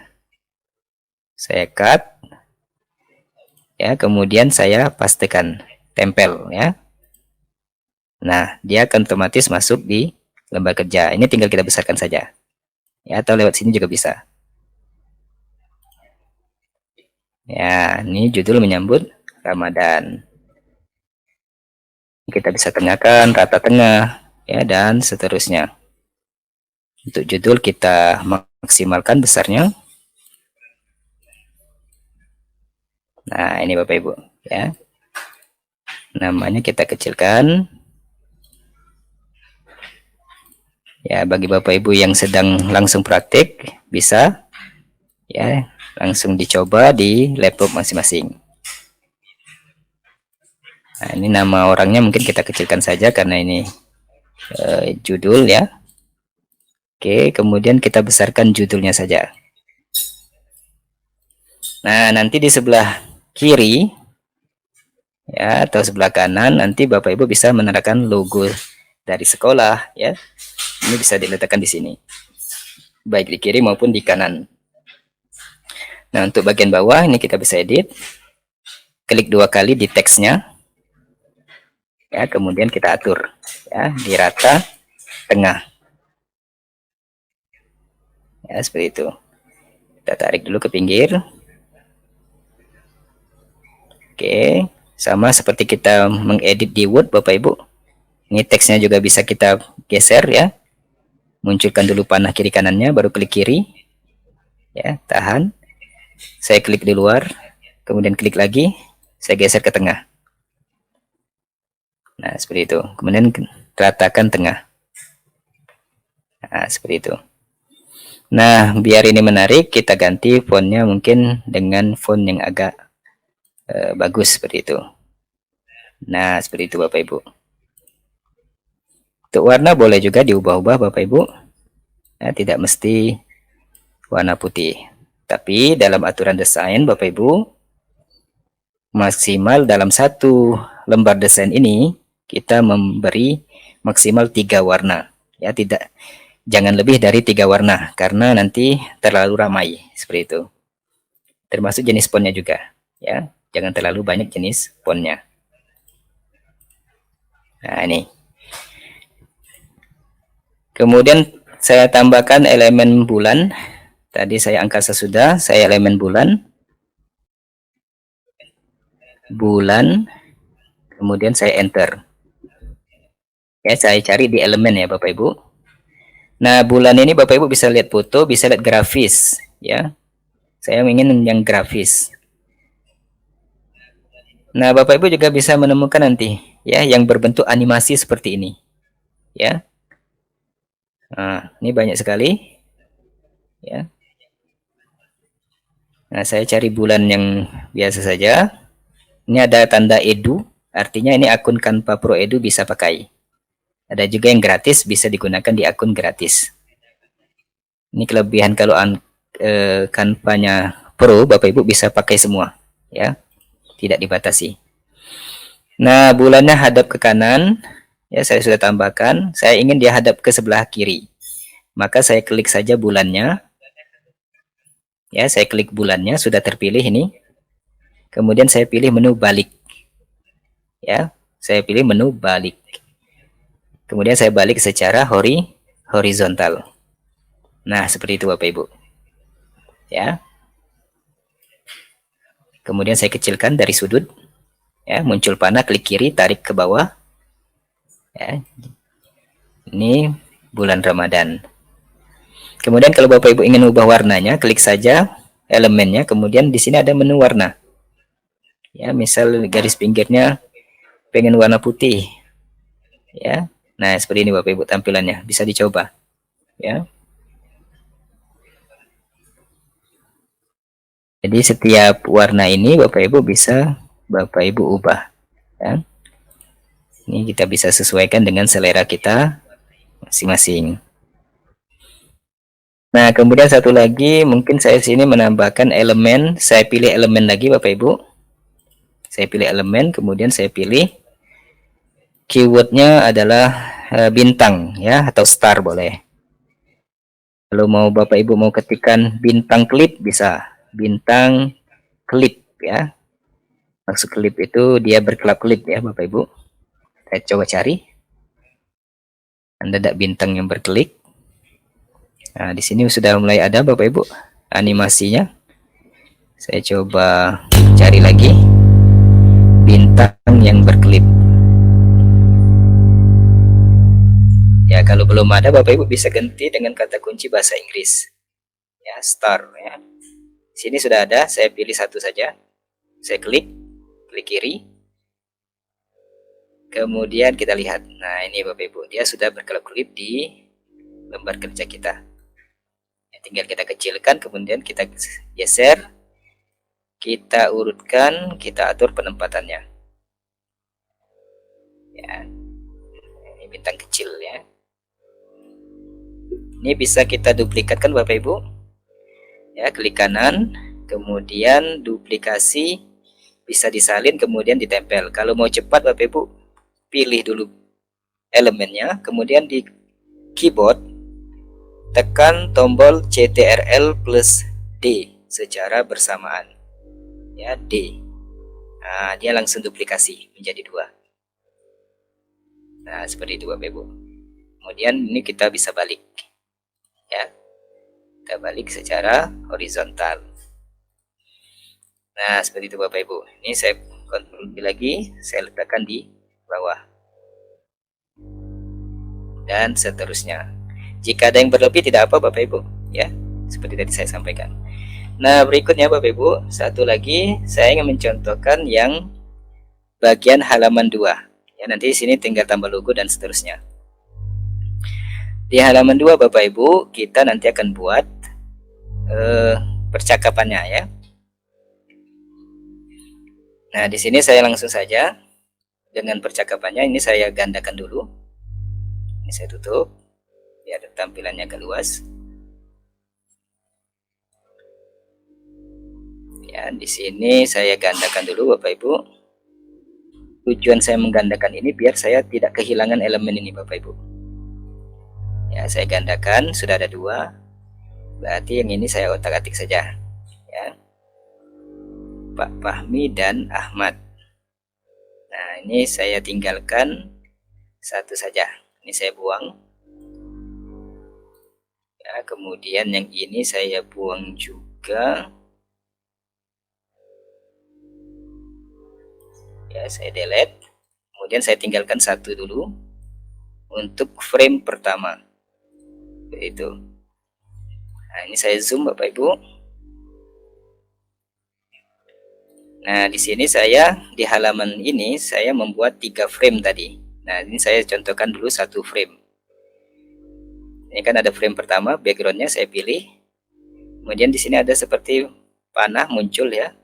Saya cut. Ya, kemudian saya pastekan, tempel ya. Nah, dia akan otomatis masuk di lembar kerja. Ini tinggal kita besarkan saja. Ya, atau lewat sini juga bisa. Ya, ini judul menyambut Ramadan. Kita bisa tengahkan, rata tengah, ya, dan seterusnya. Untuk judul kita maksimalkan besarnya. Nah, ini Bapak Ibu, ya. Namanya kita kecilkan. Ya, bagi Bapak Ibu yang sedang langsung praktik, bisa ya langsung dicoba di laptop masing-masing. Nah, ini nama orangnya mungkin kita kecilkan saja karena ini judul ya. Oke, kemudian kita besarkan judulnya saja. Nah, nanti di sebelah kiri ya atau sebelah kanan nanti Bapak Ibu bisa menerapkan logo dari sekolah ya. Ini bisa diletakkan di sini. Baik di kiri maupun di kanan. Nah, untuk bagian bawah ini kita bisa edit. Klik 2 kali di teksnya. Ya, kemudian kita atur ya di rata tengah. Ya, seperti itu. Kita tarik dulu ke pinggir. Oke, sama seperti kita mengedit di Word Bapak Ibu. Ini teksnya juga bisa kita geser ya. Munculkan dulu panah kiri kanannya, baru klik kiri. Ya, tahan. Saya klik di luar, kemudian klik lagi, saya geser ke tengah. Nah, seperti itu. Kemudian ratakan tengah. Nah, seperti itu. Nah, biar ini menarik, kita ganti fontnya mungkin dengan font yang agak bagus seperti itu. Nah, seperti itu Bapak Ibu. Untuk warna boleh juga diubah-ubah Bapak Ibu. Nah, tidak mesti warna putih. Tapi dalam aturan desain Bapak Ibu, maksimal dalam satu lembar desain ini kita memberi maksimal 3 warna. Ya, jangan lebih dari 3 warna karena nanti terlalu ramai seperti itu. Termasuk jenis fontnya juga, ya. Jangan terlalu banyak jenis fontnya. Nah, ini. Kemudian saya tambahkan elemen bulan. Tadi saya angka sesudah, saya elemen bulan. bulan, kemudian saya enter. Ya, saya cari di elemen ya Bapak Ibu. Nah, bulan ini Bapak Ibu bisa lihat foto, bisa lihat grafis ya. Saya ingin yang grafis. Nah, Bapak Ibu juga bisa menemukan nanti ya yang berbentuk animasi seperti ini. Ya. Nah, ini banyak sekali ya. Nah, saya cari bulan yang biasa saja. Ini ada tanda edu, artinya ini akun Canva Pro Edu bisa pakai. Ada juga yang gratis, bisa digunakan di akun gratis. Ini kelebihan kalau Canva-nya Pro, Bapak Ibu bisa pakai semua, ya, tidak dibatasi. Nah, bulannya hadap ke kanan, ya saya sudah tambahkan. Saya ingin dia hadap ke sebelah kiri, maka saya klik saja bulannya. Ya, saya klik bulannya, sudah terpilih ini. Kemudian saya pilih menu balik. Ya, saya pilih menu balik. Kemudian saya balik secara horizontal. Nah, seperti itu Bapak Ibu. Ya. Kemudian saya kecilkan dari sudut. Ya, muncul panah, klik kiri, tarik ke bawah. Ya. Ini bulan Ramadan. Kemudian kalau Bapak Ibu ingin ubah warnanya, klik saja elemennya, kemudian di sini ada menu warna. Ya, misal garis pinggirnya pengen warna putih. Ya. Nah, seperti ini Bapak Ibu tampilannya, bisa dicoba. Ya. Jadi setiap warna ini Bapak Ibu bisa Bapak Ibu ubah. Ya. Ini kita bisa sesuaikan dengan selera kita masing-masing. Nah, kemudian satu lagi, mungkin saya sini menambahkan elemen. Saya pilih elemen lagi Bapak Ibu. Saya pilih elemen, kemudian saya pilih keywordnya adalah bintang ya, atau star boleh. Kalau mau Bapak Ibu mau ketikkan bintang klip bisa. Bintang klip ya. Maksud klip itu dia berkelap-kelip ya Bapak Ibu. Saya coba cari. Anda ada bintang yang berkelip. Nah, di sini sudah mulai ada Bapak Ibu animasinya. Saya coba cari lagi bintang yang berkelip. Ya, kalau belum ada Bapak Ibu bisa ganti dengan kata kunci bahasa Inggris. Ya, star ya. Sini sudah ada, saya pilih satu saja. Saya klik kiri. Kemudian kita lihat. Nah, ini Bapak Ibu, dia sudah berkelap-kelip di lembar kerja kita. Ya, tinggal kita kecilkan, kemudian kita geser, kita urutkan, kita atur penempatannya. Ya, ini bintang kecil ya. Ini bisa kita duplikatkan Bapak Ibu. Ya, klik kanan, kemudian duplikasi, bisa disalin, kemudian ditempel. Kalau mau cepat Bapak Ibu, pilih dulu elemennya, kemudian di keyboard tekan tombol CTRL plus D secara bersamaan. Ya, D. Nah, dia langsung duplikasi menjadi 2. Nah, seperti itu Bapak Ibu. Kemudian ini kita bisa balik. Ya. Kita balik secara horizontal. Nah, seperti itu Bapak Ibu. Ini saya kontrol lagi, saya letakkan di bawah. Dan seterusnya. Jika ada yang berlebih tidak apa Bapak Ibu, ya. Seperti tadi saya sampaikan. Nah, berikutnya Bapak Ibu, satu lagi saya ingin mencontohkan yang bagian halaman 2. Ya, nanti di sini tinggal tambah logo dan seterusnya. Di halaman 2 Bapak Ibu, kita nanti akan buat percakapannya ya. Nah, di sini saya langsung saja dengan percakapannya, ini saya gandakan dulu. Ini saya tutup biar tampilannya agak luas. Ya, di sini saya gandakan dulu Bapak Ibu. Tujuan saya menggandakan ini biar saya tidak kehilangan elemen ini Bapak Ibu. Ya, saya gandakan, sudah ada 2. Berarti yang ini saya otak-atik saja. Ya. Pak Fahmi dan Ahmad. Nah, ini saya tinggalkan satu saja. Ini saya buang. Ya, kemudian yang ini saya buang juga. Ya, saya delete. Kemudian saya tinggalkan satu dulu untuk frame pertama. Begitu. Nah, ini saya zoom Bapak Ibu. Nah, di sini saya di halaman ini saya membuat 3 frame tadi. Nah, ini saya contohkan dulu satu frame. Ini kan ada frame pertama, backgroundnya saya pilih. Kemudian di sini ada seperti panah muncul ya.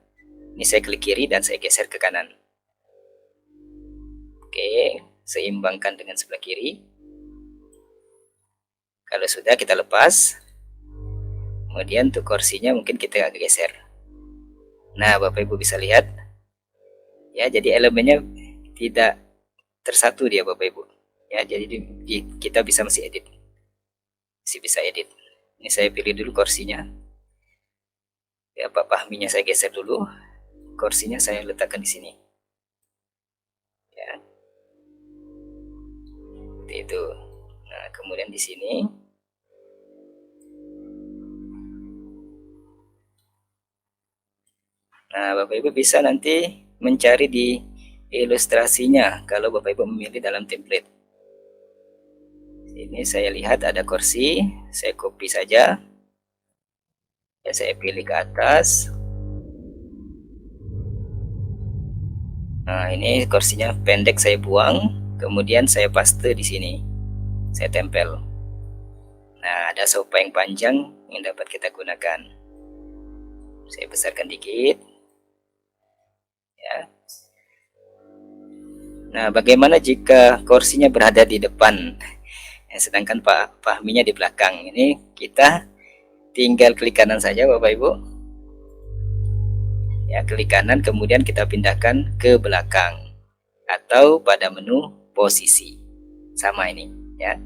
Ini saya klik kiri dan saya geser ke kanan. Oke, seimbangkan dengan sebelah kiri. Kalau sudah kita lepas. Kemudian untuk kursinya mungkin kita agak geser. Nah, Bapak Ibu bisa lihat. Ya, jadi elemennya tidak tersatu dia Bapak Ibu. Ya, jadi kita masih edit. Masih bisa edit. Ini saya pilih dulu kursinya. Ya, Pak Fahminya saya geser dulu. Kursinya saya letakkan di sini. Ya. Seperti itu. Nah, kemudian di sini nah, Bapak Ibu bisa nanti mencari di ilustrasinya kalau Bapak Ibu memilih dalam template. Ini saya lihat ada kursi, saya copy saja. Ya, saya pilih ke atas. Nah, ini kursinya pendek saya buang, kemudian saya paste di sini. Saya tempel. Nah, ada sofa yang panjang yang dapat kita gunakan. Saya besarkan dikit. Ya. Nah, bagaimana jika kursinya berada di depan? Ya, sedangkan Pak Fahminya di belakang. Ini kita tinggal klik kanan saja Bapak Ibu. Ya, klik kanan kemudian kita pindahkan ke belakang atau pada menu posisi. Sama ini, ya.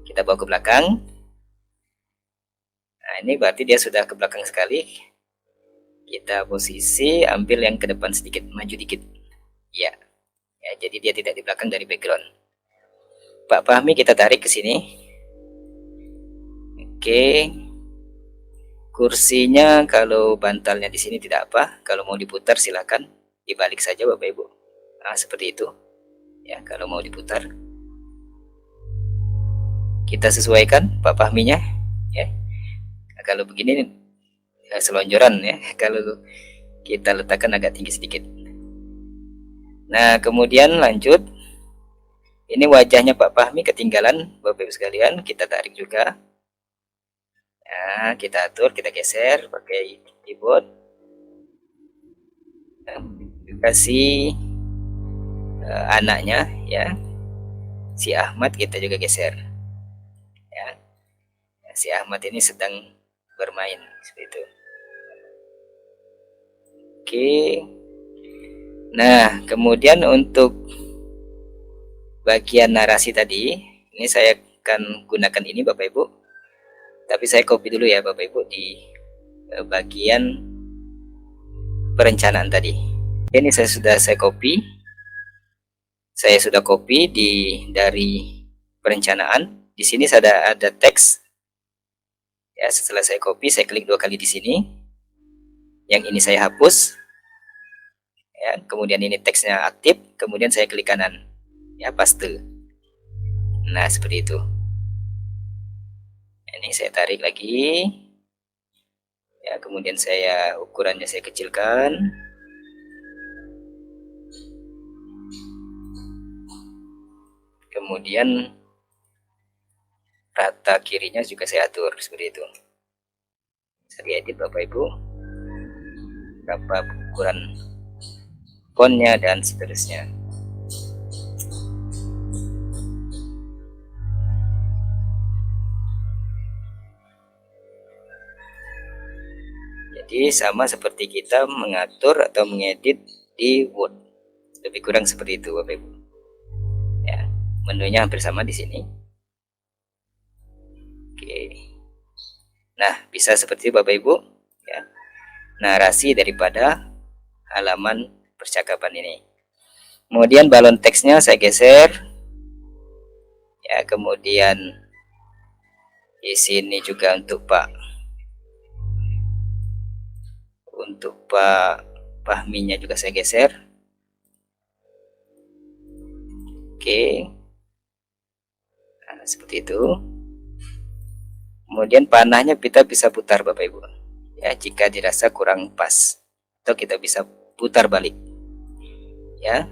Kita bawa ke belakang. Nah, ini berarti dia sudah ke belakang sekali. Kita posisi, ambil yang ke depan sedikit, maju dikit. Ya. Ya, jadi dia tidak di belakang dari background. Pak Fahmi kita tarik ke sini. Oke. Kursinya kalau bantalnya di sini tidak apa, kalau mau diputar silakan dibalik saja Bapak Ibu. Nah, seperti itu. Ya, kalau mau diputar. Kita sesuaikan Pak Fahminya, ya. Nah, kalau begini selonjoran ya, kalau kita letakkan agak tinggi sedikit. Nah, kemudian lanjut. Ini wajahnya Pak Fahmi ketinggalan, Bapak Ibu sekalian, kita tarik juga. Nah, kita atur, kita geser pakai keyboard. Kasih anaknya ya, si Ahmad kita juga geser. Ya, si Ahmad ini sedang bermain seperti itu. Oke. Nah, kemudian untuk bagian narasi tadi, ini saya akan gunakan ini Bapak Ibu. Tapi saya copy dulu ya Bapak Ibu di bagian perencanaan tadi. Ini saya copy. Saya sudah copy dari perencanaan. Di sini ada teks. Ya, setelah saya copy, saya klik 2 kali di sini. Yang ini saya hapus. Ya, kemudian ini teksnya aktif, kemudian saya klik kanan. Ya, paste. Nah, seperti itu. Ini saya tarik lagi. Ya, kemudian ukurannya saya kecilkan. Kemudian rata kirinya juga saya atur seperti itu. Saya edit Bapak Ibu. Berapa ukuran fontnya dan seterusnya. Jadi sama seperti kita mengatur atau mengedit di Word. Lebih kurang seperti itu Bapak Ibu. Ya, menunya hampir sama di sini. Oke. Nah, bisa seperti Bapak Ibu ya. Narasi daripada halaman percakapan ini. Kemudian balon teksnya saya geser. Ya, kemudian di sini juga untuk Pak Fahminya juga saya geser. Oke. Nah, seperti itu. Kemudian panahnya kita bisa putar Bapak Ibu. Ya, jika dirasa kurang pas, atau kita bisa putar balik. Ya.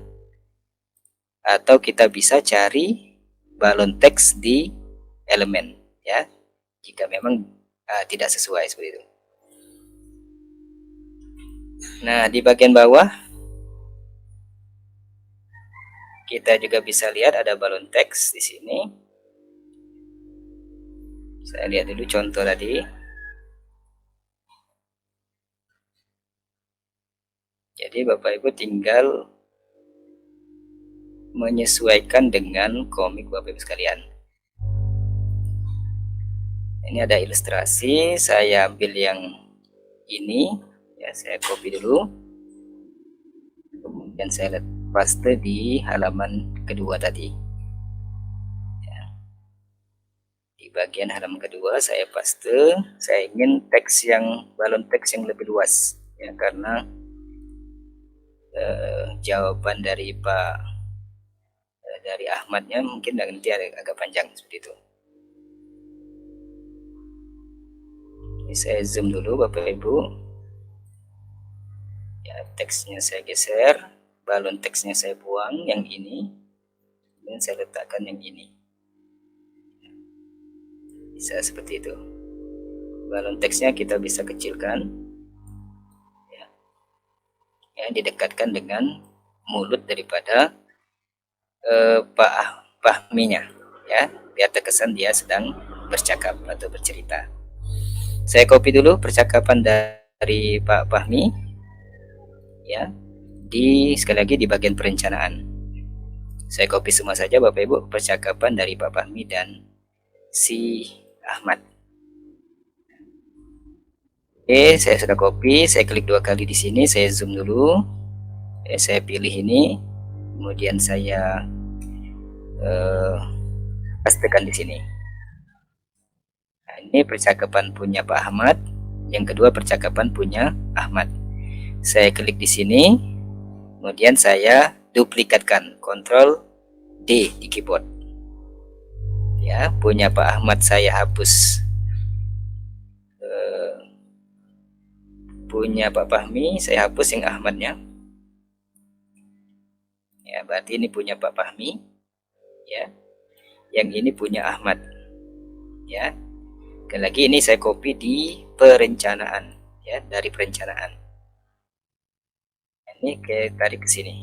Atau kita bisa cari balon teks di elemen, ya. Jika memang tidak sesuai seperti itu. Nah, di bagian bawah kita juga bisa lihat ada balon teks di sini. Saya lihat dulu contoh tadi. Jadi Bapak Ibu tinggal menyesuaikan dengan komik Bapak Ibu sekalian. Ini ada ilustrasi, saya ambil yang ini, ya saya copy dulu. Kemudian saya paste di halaman kedua tadi. Ya. Di bagian halaman kedua saya paste, saya ingin teks yang balon teks yang lebih luas, ya karena jawaban dari dari Ahmadnya mungkin nanti agak panjang seperti itu. Ini saya zoom dulu Bapak Ibu. Ya, teksnya saya geser, balon teksnya saya buang yang ini, dan saya letakkan yang ini. Bisa seperti itu. Balon teksnya kita bisa kecilkan, ya didekatkan dengan mulut daripada Pak Fahminya, ya biar terkesan dia sedang bercakap atau bercerita. Saya copy dulu percakapan dari Pak Fahmi, ya sekali lagi di bagian perencanaan. Saya copy semua saja Bapak Ibu percakapan dari Pak Fahmi dan si Ahmad. Oke, saya sudah copy, saya klik 2 kali di sini, saya zoom dulu. Saya pilih ini, kemudian saya pastekan di sini. Nah, ini percakapan punya Pak Ahmad, yang kedua percakapan punya Ahmad. Saya klik di sini, kemudian saya duplikatkan, Ctrl D di keyboard. Ya, punya Pak Ahmad saya hapus. Punya Pak Fahmi saya hapus yang Ahmadnya. Ya, berarti ini punya Pak Fahmi, ya. Yang ini punya Ahmad, ya. Sekali lagi ini saya copy di perencanaan, ya, dari perencanaan. Ini saya tarik ke sini.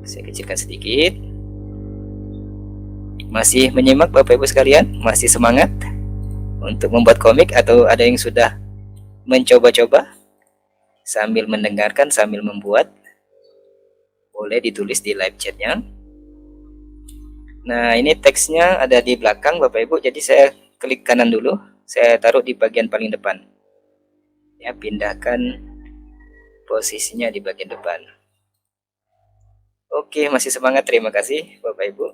Saya kecilkan sedikit. Masih menyimak Bapak Ibu sekalian? Masih semangat untuk membuat komik atau ada yang sudah mencoba-coba sambil mendengarkan sambil membuat? Boleh ditulis di live chatnya. Nah, ini teksnya ada di belakang Bapak Ibu, jadi saya klik kanan dulu, saya taruh di bagian paling depan. Ya, pindahkan posisinya di bagian depan. Oke, masih semangat, terima kasih Bapak Ibu.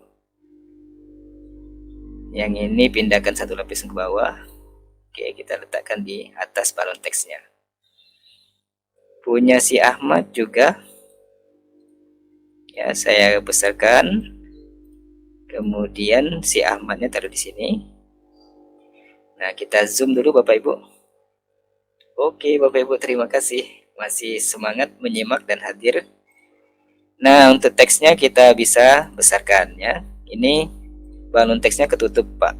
Yang ini pindahkan satu lapis ke bawah. Oke, kita letakkan di atas balon teksnya. Punya si Ahmad juga. Ya, saya besarkan. Kemudian si Ahmadnya taruh di sini. Nah, kita zoom dulu Bapak Ibu. Oke, Bapak Ibu, terima kasih masih semangat menyimak dan hadir. Nah, untuk teksnya kita bisa besarkan, ya. Ini balon teksnya ketutup Pak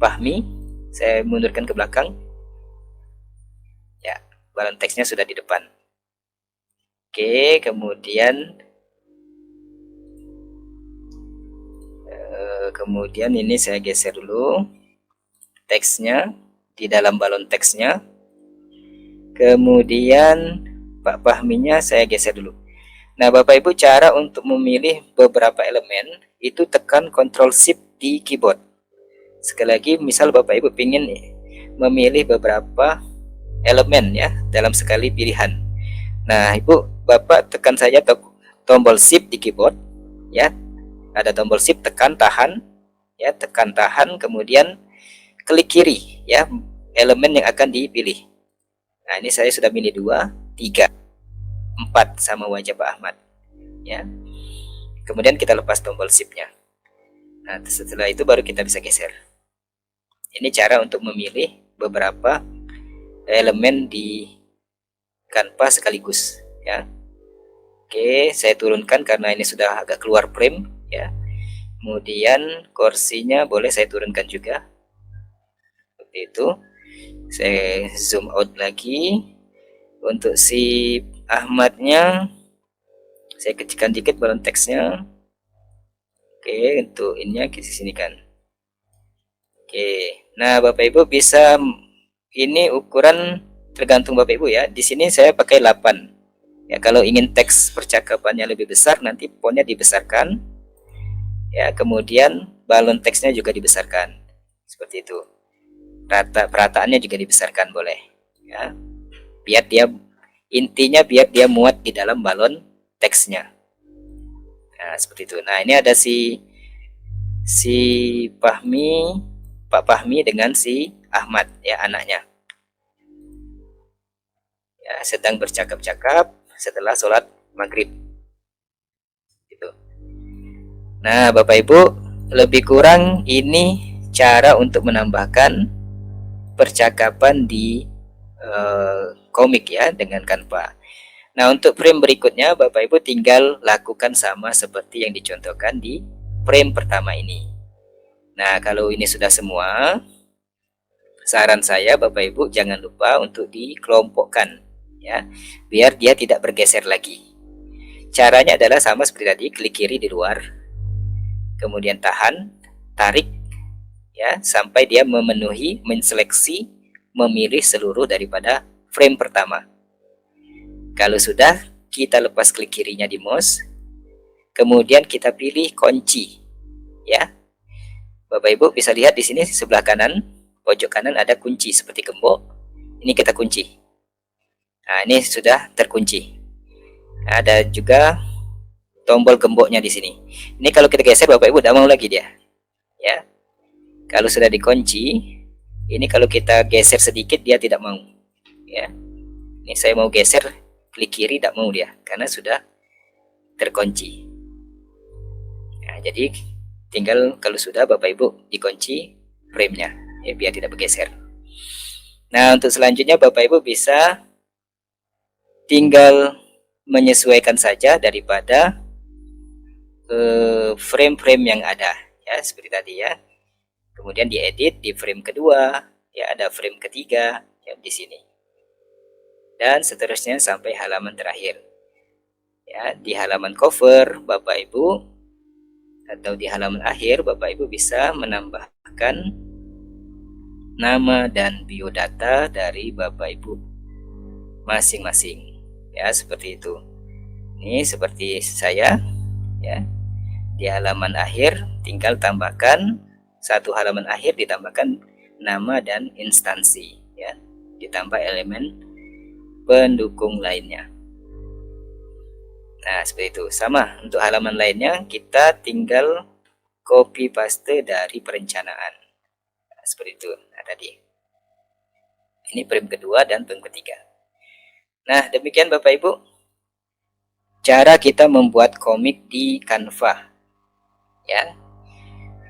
Fahmi. Saya mundurkan ke belakang. Ya, balon teksnya sudah di depan. Oke, kemudian ini saya geser dulu teksnya di dalam balon teksnya. Kemudian Pak Fahminya saya geser dulu. Nah, Bapak Ibu, cara untuk memilih beberapa elemen itu tekan Ctrl Shift di keyboard. Sekali lagi, misal Bapak Ibu ingin memilih beberapa elemen, ya, dalam sekali pilihan. Nah, Bapak tekan saja tombol Shift di keyboard, ya. Ada tombol Shift, tekan tahan, ya, tekan tahan, kemudian klik kiri, ya, elemen yang akan dipilih. Nah, ini saya sudah pilih 2, 3, 4 sama wajah Pak Ahmad, ya. Kemudian kita lepas tombol shift-nya. Nah, setelah itu baru kita bisa geser. Ini cara untuk memilih beberapa elemen di Canva sekaligus, ya. Oke, saya turunkan karena ini sudah agak keluar frame, ya. Kemudian kursinya boleh saya turunkan juga. Seperti itu. Saya zoom out lagi. Untuk si Ahmadnya saya kecilkan dikit balon teksnya. Oke, untuk ininya kita sinikan. Oke, nah Bapak Ibu bisa, ini ukuran tergantung Bapak Ibu ya. Di sini saya pakai 8. Ya, kalau ingin teks percakapannya lebih besar, nanti fontnya dibesarkan. Ya, kemudian balon teksnya juga dibesarkan. Seperti itu. Perataannya juga dibesarkan boleh. Ya, biar dia, intinya biar dia muat di dalam balon teksnya. Nah, seperti itu. Nah, ini ada si Fahmi, Pak Fahmi dengan si Ahmad, ya, anaknya. Ya, sedang bercakap-cakap setelah sholat maghrib. Gitu. Nah, Bapak Ibu, lebih kurang ini cara untuk menambahkan percakapan di komik ya dengan Canva. Nah, untuk frame berikutnya Bapak Ibu tinggal lakukan sama seperti yang dicontohkan di frame pertama ini. Nah, kalau ini sudah semua, saran saya Bapak Ibu jangan lupa untuk dikelompokkan ya, biar dia tidak bergeser lagi. Caranya adalah sama seperti tadi, klik kiri di luar, kemudian tahan, tarik ya sampai dia memenuhi, menseleksi, memilih seluruh daripada frame pertama. Kalau sudah, kita lepas klik kirinya di mouse, kemudian kita pilih kunci, ya. Bapak Ibu bisa lihat di sini sebelah kanan, pojok kanan ada kunci seperti gembok. Ini kita kunci. Nah, ini sudah terkunci. Ada juga tombol gemboknya di sini. Ini kalau kita geser Bapak Ibu tidak mau lagi dia, ya. Kalau sudah dikunci, ini kalau kita geser sedikit dia tidak mau, ya. Ini saya mau geser, klik kiri tidak mau dia karena sudah terkunci. Nah, jadi tinggal kalau sudah Bapak Ibu dikunci frame-nya ya, biar tidak bergeser. Nah, untuk selanjutnya Bapak Ibu bisa tinggal menyesuaikan saja daripada frame-frame yang ada ya, seperti tadi ya. Kemudian diedit di frame kedua, ya ada frame ketiga ya di sini. Dan seterusnya sampai halaman terakhir. Ya, di halaman cover Bapak Ibu atau di halaman akhir Bapak Ibu bisa menambahkan nama dan biodata dari Bapak Ibu masing-masing. Ya, seperti itu. Ini seperti saya ya. Di halaman akhir tinggal tambahkan satu halaman akhir, ditambahkan nama dan instansi ya. Ditambah elemen pendukung lainnya. Nah, seperti itu. Sama untuk halaman lainnya, kita tinggal copy paste dari perencanaan. Nah, seperti itu. Nah, tadi. Ini frame kedua dan frame ketiga. Nah, demikian Bapak Ibu, cara kita membuat komik di Canva. Ya.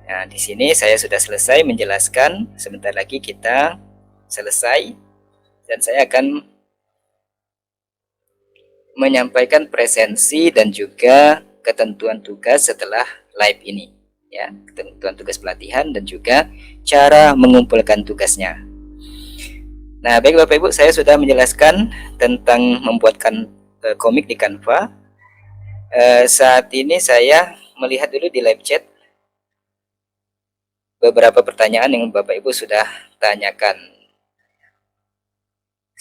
Nah, di sini saya sudah selesai menjelaskan. Sebentar lagi kita selesai dan saya akan menyampaikan presensi dan juga ketentuan tugas setelah live ini ya, ketentuan tugas pelatihan dan juga cara mengumpulkan tugasnya. Nah, baik Bapak Ibu, saya sudah menjelaskan tentang membuatkan komik di Canva. Saat ini saya melihat dulu di live chat beberapa pertanyaan yang Bapak Ibu sudah tanyakan.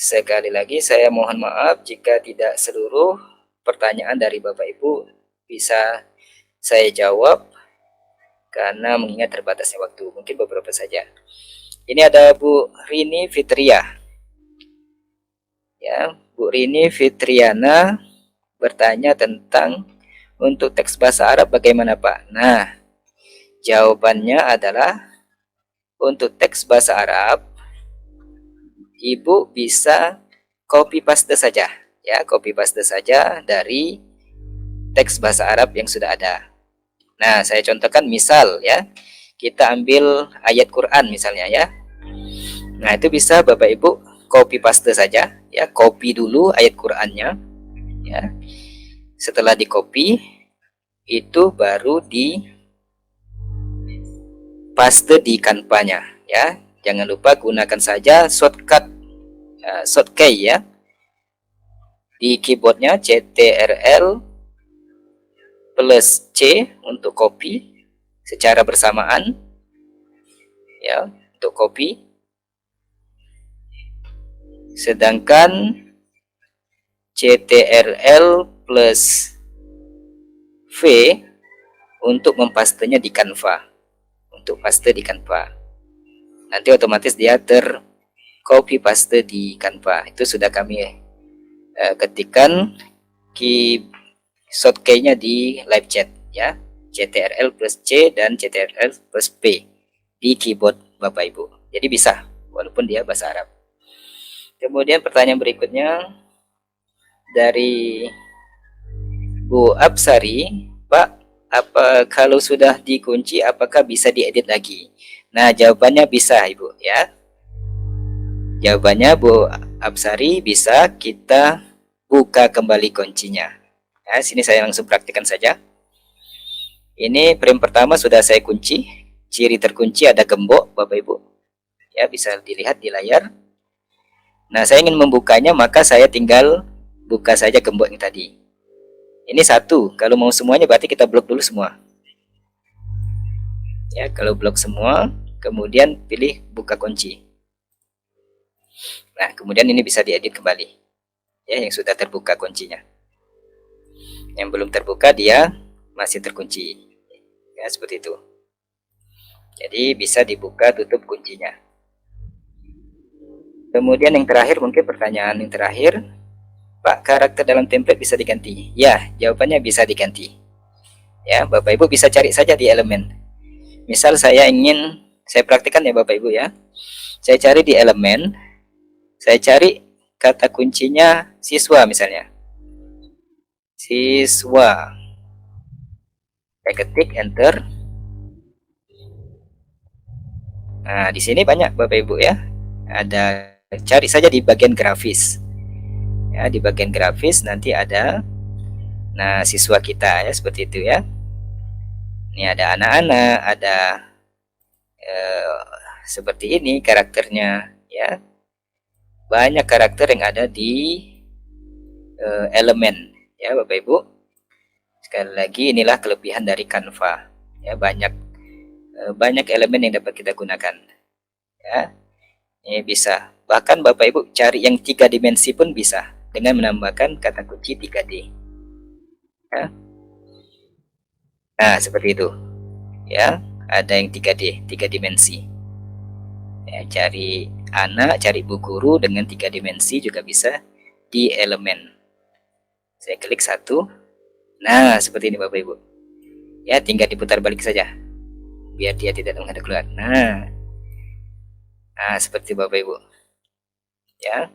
Sekali lagi saya mohon maaf jika tidak seluruh pertanyaan dari Bapak Ibu bisa saya jawab karena mengingat terbatasnya waktu, mungkin beberapa saja. Ini ada Bu Rini Fitria. Ya, Bu Rini Fitriana bertanya tentang untuk teks bahasa Arab bagaimana Pak? Nah, jawabannya adalah untuk teks bahasa Arab Ibu bisa copy paste saja ya, copy paste saja dari teks bahasa Arab yang sudah ada. Nah, saya contohkan misal ya, kita ambil ayat Quran misalnya ya. Nah, itu bisa Bapak Ibu copy paste saja ya, copy dulu ayat Qurannya ya. Setelah di copy, itu baru di paste di Canva-nya ya. Jangan lupa gunakan saja shortcut ya. Di keyboardnya CTRL plus C untuk copy secara bersamaan ya, untuk copy. Sedangkan CTRL plus V untuk mempastenya di Canva, untuk paste di Canva. Nanti otomatis dia copy paste di Canva. Itu sudah kami ketikkan shortcut-nya di live chat ya, CTRL plus C dan CTRL plus P di keyboard Bapak Ibu. Jadi bisa walaupun dia bahasa Arab. Kemudian pertanyaan berikutnya dari Bu Absari, Pak, apa kalau sudah dikunci apakah bisa diedit lagi? Nah, jawabannya bisa Ibu ya. Jawabannya Bu Absari, bisa, kita buka kembali kuncinya. Nah, sini saya langsung praktikkan saja. Ini frame pertama sudah saya kunci. Ciri terkunci ada gembok Bapak Ibu. Ya, bisa dilihat di layar. Nah, saya ingin membukanya, maka saya tinggal buka saja gembok yang tadi. Ini satu, kalau mau semuanya berarti kita blok dulu semua. Ya, kalau blok semua, kemudian pilih buka kunci. Nah, kemudian ini bisa diedit kembali. Ya, yang sudah terbuka kuncinya. Yang belum terbuka dia masih terkunci. Ya, seperti itu. Jadi bisa dibuka tutup kuncinya. Kemudian yang terakhir, mungkin pertanyaan yang terakhir, Pak, karakter dalam template bisa diganti? Ya, jawabannya bisa diganti. Ya, Bapak Ibu bisa cari saja di elemen. Misal saya praktikkan ya Bapak Ibu ya. Saya cari di elemen, saya cari kata kuncinya siswa misalnya. Siswa. Saya ketik enter. Nah, di sini banyak Bapak Ibu ya. Ada, cari saja di bagian grafis. Ya, di bagian grafis nanti ada siswa kita ya, seperti itu ya. Ini ada anak-anak, ada seperti ini karakternya ya. Banyak karakter yang ada di elemen ya Bapak Ibu. Sekali lagi inilah kelebihan dari Canva ya, banyak elemen yang dapat kita gunakan ya. Ini bisa, bahkan Bapak Ibu cari yang 3 dimensi pun bisa dengan menambahkan kata kunci 3D ya. Nah, seperti itu ya, ada yang 3D, 3 dimensi ya. Cari anak, cari bu guru dengan 3 dimensi juga bisa di elemen. Saya klik satu. Nah, seperti ini Bapak Ibu ya, tinggal diputar balik saja biar dia tidak menghadap keluar. Nah, seperti Bapak Ibu ya.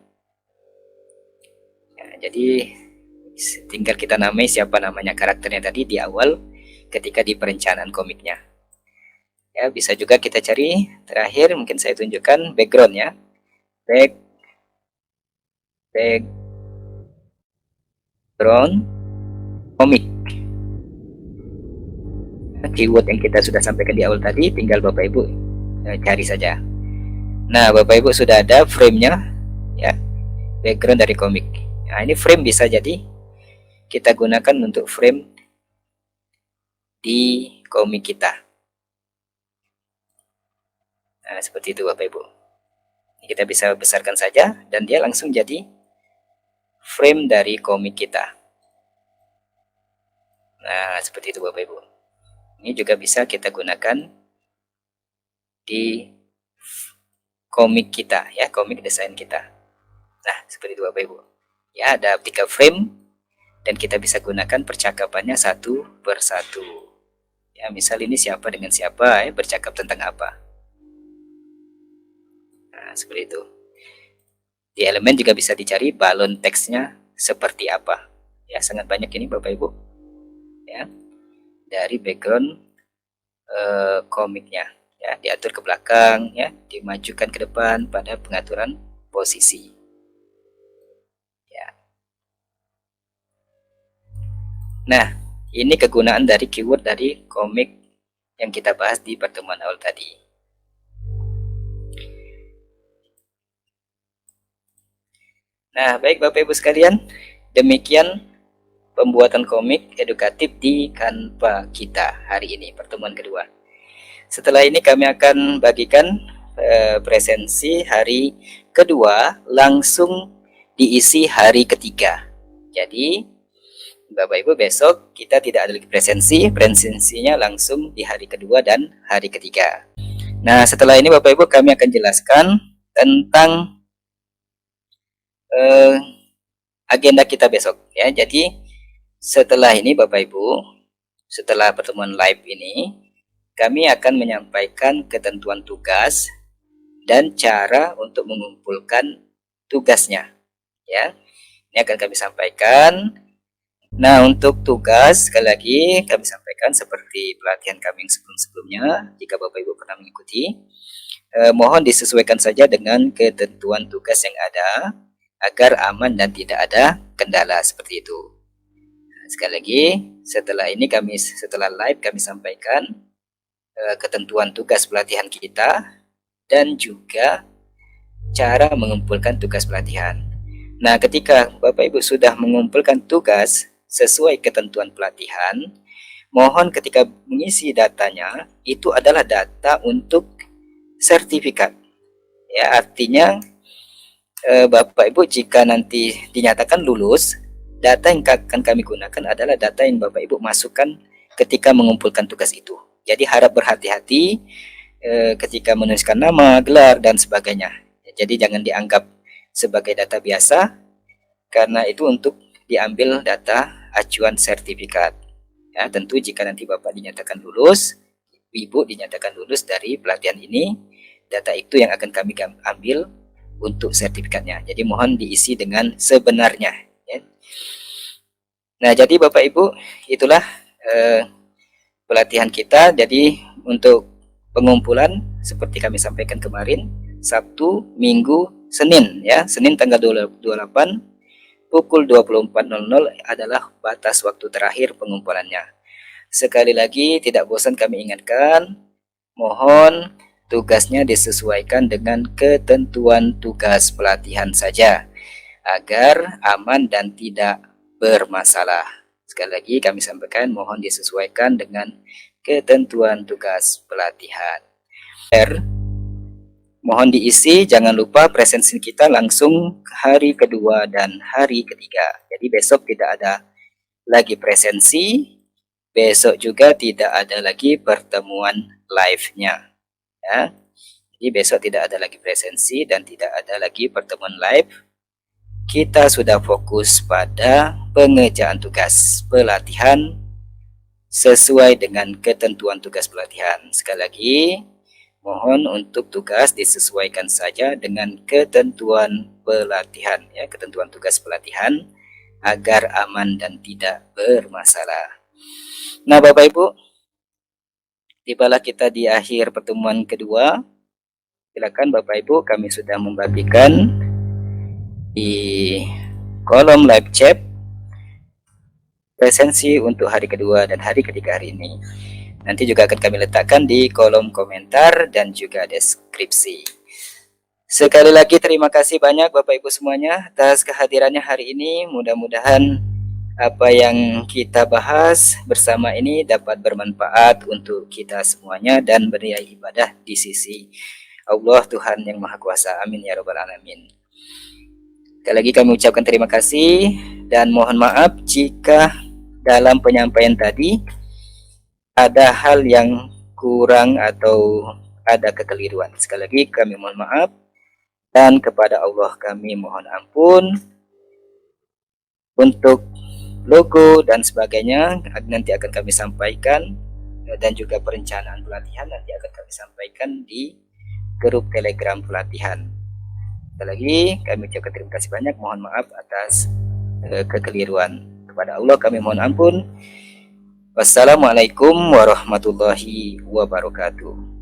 Jadi tinggal kita namai siapa namanya karakternya tadi di awal ketika di perencanaan komiknya ya. Bisa juga kita cari terakhir, mungkin saya tunjukkan background ya, background komik. Keyword yang kita sudah sampaikan di awal tadi tinggal Bapak Ibu cari saja. Nah, Bapak Ibu sudah ada frame-nya ya, background dari komik. Nah, ini frame bisa jadi kita gunakan untuk frame di komik kita. Nah, seperti itu Bapak Ibu. Kita bisa besarkan saja dan dia langsung jadi frame dari komik kita. Nah, seperti itu Bapak Ibu. Ini juga bisa kita gunakan di komik kita ya, komik desain kita. Nah, seperti itu Bapak Ibu. Ya, ada 3 frame dan kita bisa gunakan percakapannya satu persatu. Ya, misal ini siapa dengan siapa ya, bercakap tentang apa. Nah, seperti itu. Di elemen juga bisa dicari balon teksnya seperti apa. Ya, sangat banyak ini Bapak Ibu. ya, dari background komiknya, ya, diatur ke belakang, ya, dimajukan ke depan pada pengaturan posisi, ya. Nah, ini kegunaan dari keyword dari komik yang kita bahas di pertemuan awal tadi. Nah, baik Bapak Ibu sekalian, demikian pembuatan komik edukatif di Canva kita hari ini, pertemuan kedua. Setelah ini kami akan bagikan presensi hari kedua langsung diisi hari ketiga. Jadi Bapak Ibu besok kita tidak ada lagi presensinya langsung di hari kedua dan hari ketiga. Nah, setelah ini Bapak Ibu kami akan jelaskan tentang agenda kita besok, ya. Jadi setelah ini Bapak Ibu, setelah pertemuan live ini, kami akan menyampaikan ketentuan tugas dan cara untuk mengumpulkan tugasnya, ya. Ini akan kami sampaikan. Nah, untuk tugas sekali lagi kami sampaikan seperti pelatihan kami yang sebelum-sebelumnya. Jika Bapak Ibu pernah mengikuti, mohon disesuaikan saja dengan ketentuan tugas yang ada agar aman dan tidak ada kendala seperti itu. Nah, sekali lagi, setelah ini setelah live kami sampaikan ketentuan tugas pelatihan kita dan juga cara mengumpulkan tugas pelatihan. Nah, ketika Bapak Ibu sudah mengumpulkan tugas sesuai ketentuan pelatihan, mohon ketika mengisi datanya itu adalah data untuk sertifikat. Ya, artinya Bapak Ibu jika nanti dinyatakan lulus, data yang akan kami gunakan adalah data yang Bapak Ibu masukkan ketika mengumpulkan tugas itu. Jadi harap berhati-hati ketika menuliskan nama, gelar, dan sebagainya. Jadi jangan dianggap sebagai data biasa, karena itu untuk diambil data acuan sertifikat. Ya, tentu jika nanti Bapak dinyatakan lulus, Ibu dinyatakan lulus dari pelatihan ini, data itu yang akan kami ambil untuk sertifikatnya. Jadi mohon diisi dengan sebenarnya, ya. Nah, jadi Bapak Ibu, itulah pelatihan kita. Jadi untuk pengumpulan seperti kami sampaikan kemarin, Sabtu, Minggu, Senin, ya. Senin tanggal 28 pukul 24.00 adalah batas waktu terakhir pengumpulannya. Sekali lagi tidak bosan kami ingatkan, mohon tugasnya disesuaikan dengan ketentuan tugas pelatihan saja agar aman dan tidak bermasalah. Sekali lagi kami sampaikan, mohon disesuaikan dengan ketentuan tugas pelatihan. Mohon diisi, jangan lupa presensi kita langsung hari kedua dan hari ketiga. Jadi besok tidak ada lagi presensi, besok juga tidak ada lagi pertemuan live-nya, ya. Jadi besok tidak ada lagi presensi dan tidak ada lagi pertemuan live. Kita sudah fokus pada pengerjaan tugas pelatihan sesuai dengan ketentuan tugas pelatihan. Sekali lagi, mohon untuk tugas disesuaikan saja dengan ketentuan pelatihan, ya, ketentuan tugas pelatihan agar aman dan tidak bermasalah. Nah, Bapak Ibu, tibalah kita di akhir pertemuan kedua. Silakan Bapak Ibu, kami sudah membagikan di kolom live chat presensi untuk hari kedua dan hari ketiga hari ini. Nanti juga akan kami letakkan di kolom komentar dan juga deskripsi. Sekali lagi terima kasih banyak Bapak Ibu semuanya atas kehadirannya hari ini. Mudah-mudahan apa yang kita bahas bersama ini dapat bermanfaat untuk kita semuanya dan bernilai ibadah di sisi Allah Tuhan yang Maha Kuasa. Amin ya Rabbal Alamin. Sekali lagi kami ucapkan terima kasih dan mohon maaf jika dalam penyampaian tadi ada hal yang kurang atau ada kekeliruan. Sekali lagi kami mohon maaf dan kepada Allah kami mohon ampun. Untuk logo dan sebagainya nanti akan kami sampaikan, dan juga perencanaan pelatihan nanti akan kami sampaikan di grup Telegram pelatihan. Sekali lagi kami ucapkan terima kasih banyak, mohon maaf atas kekeliruan. Kepada Allah kami mohon ampun. Wassalamualaikum warahmatullahi wabarakatuh.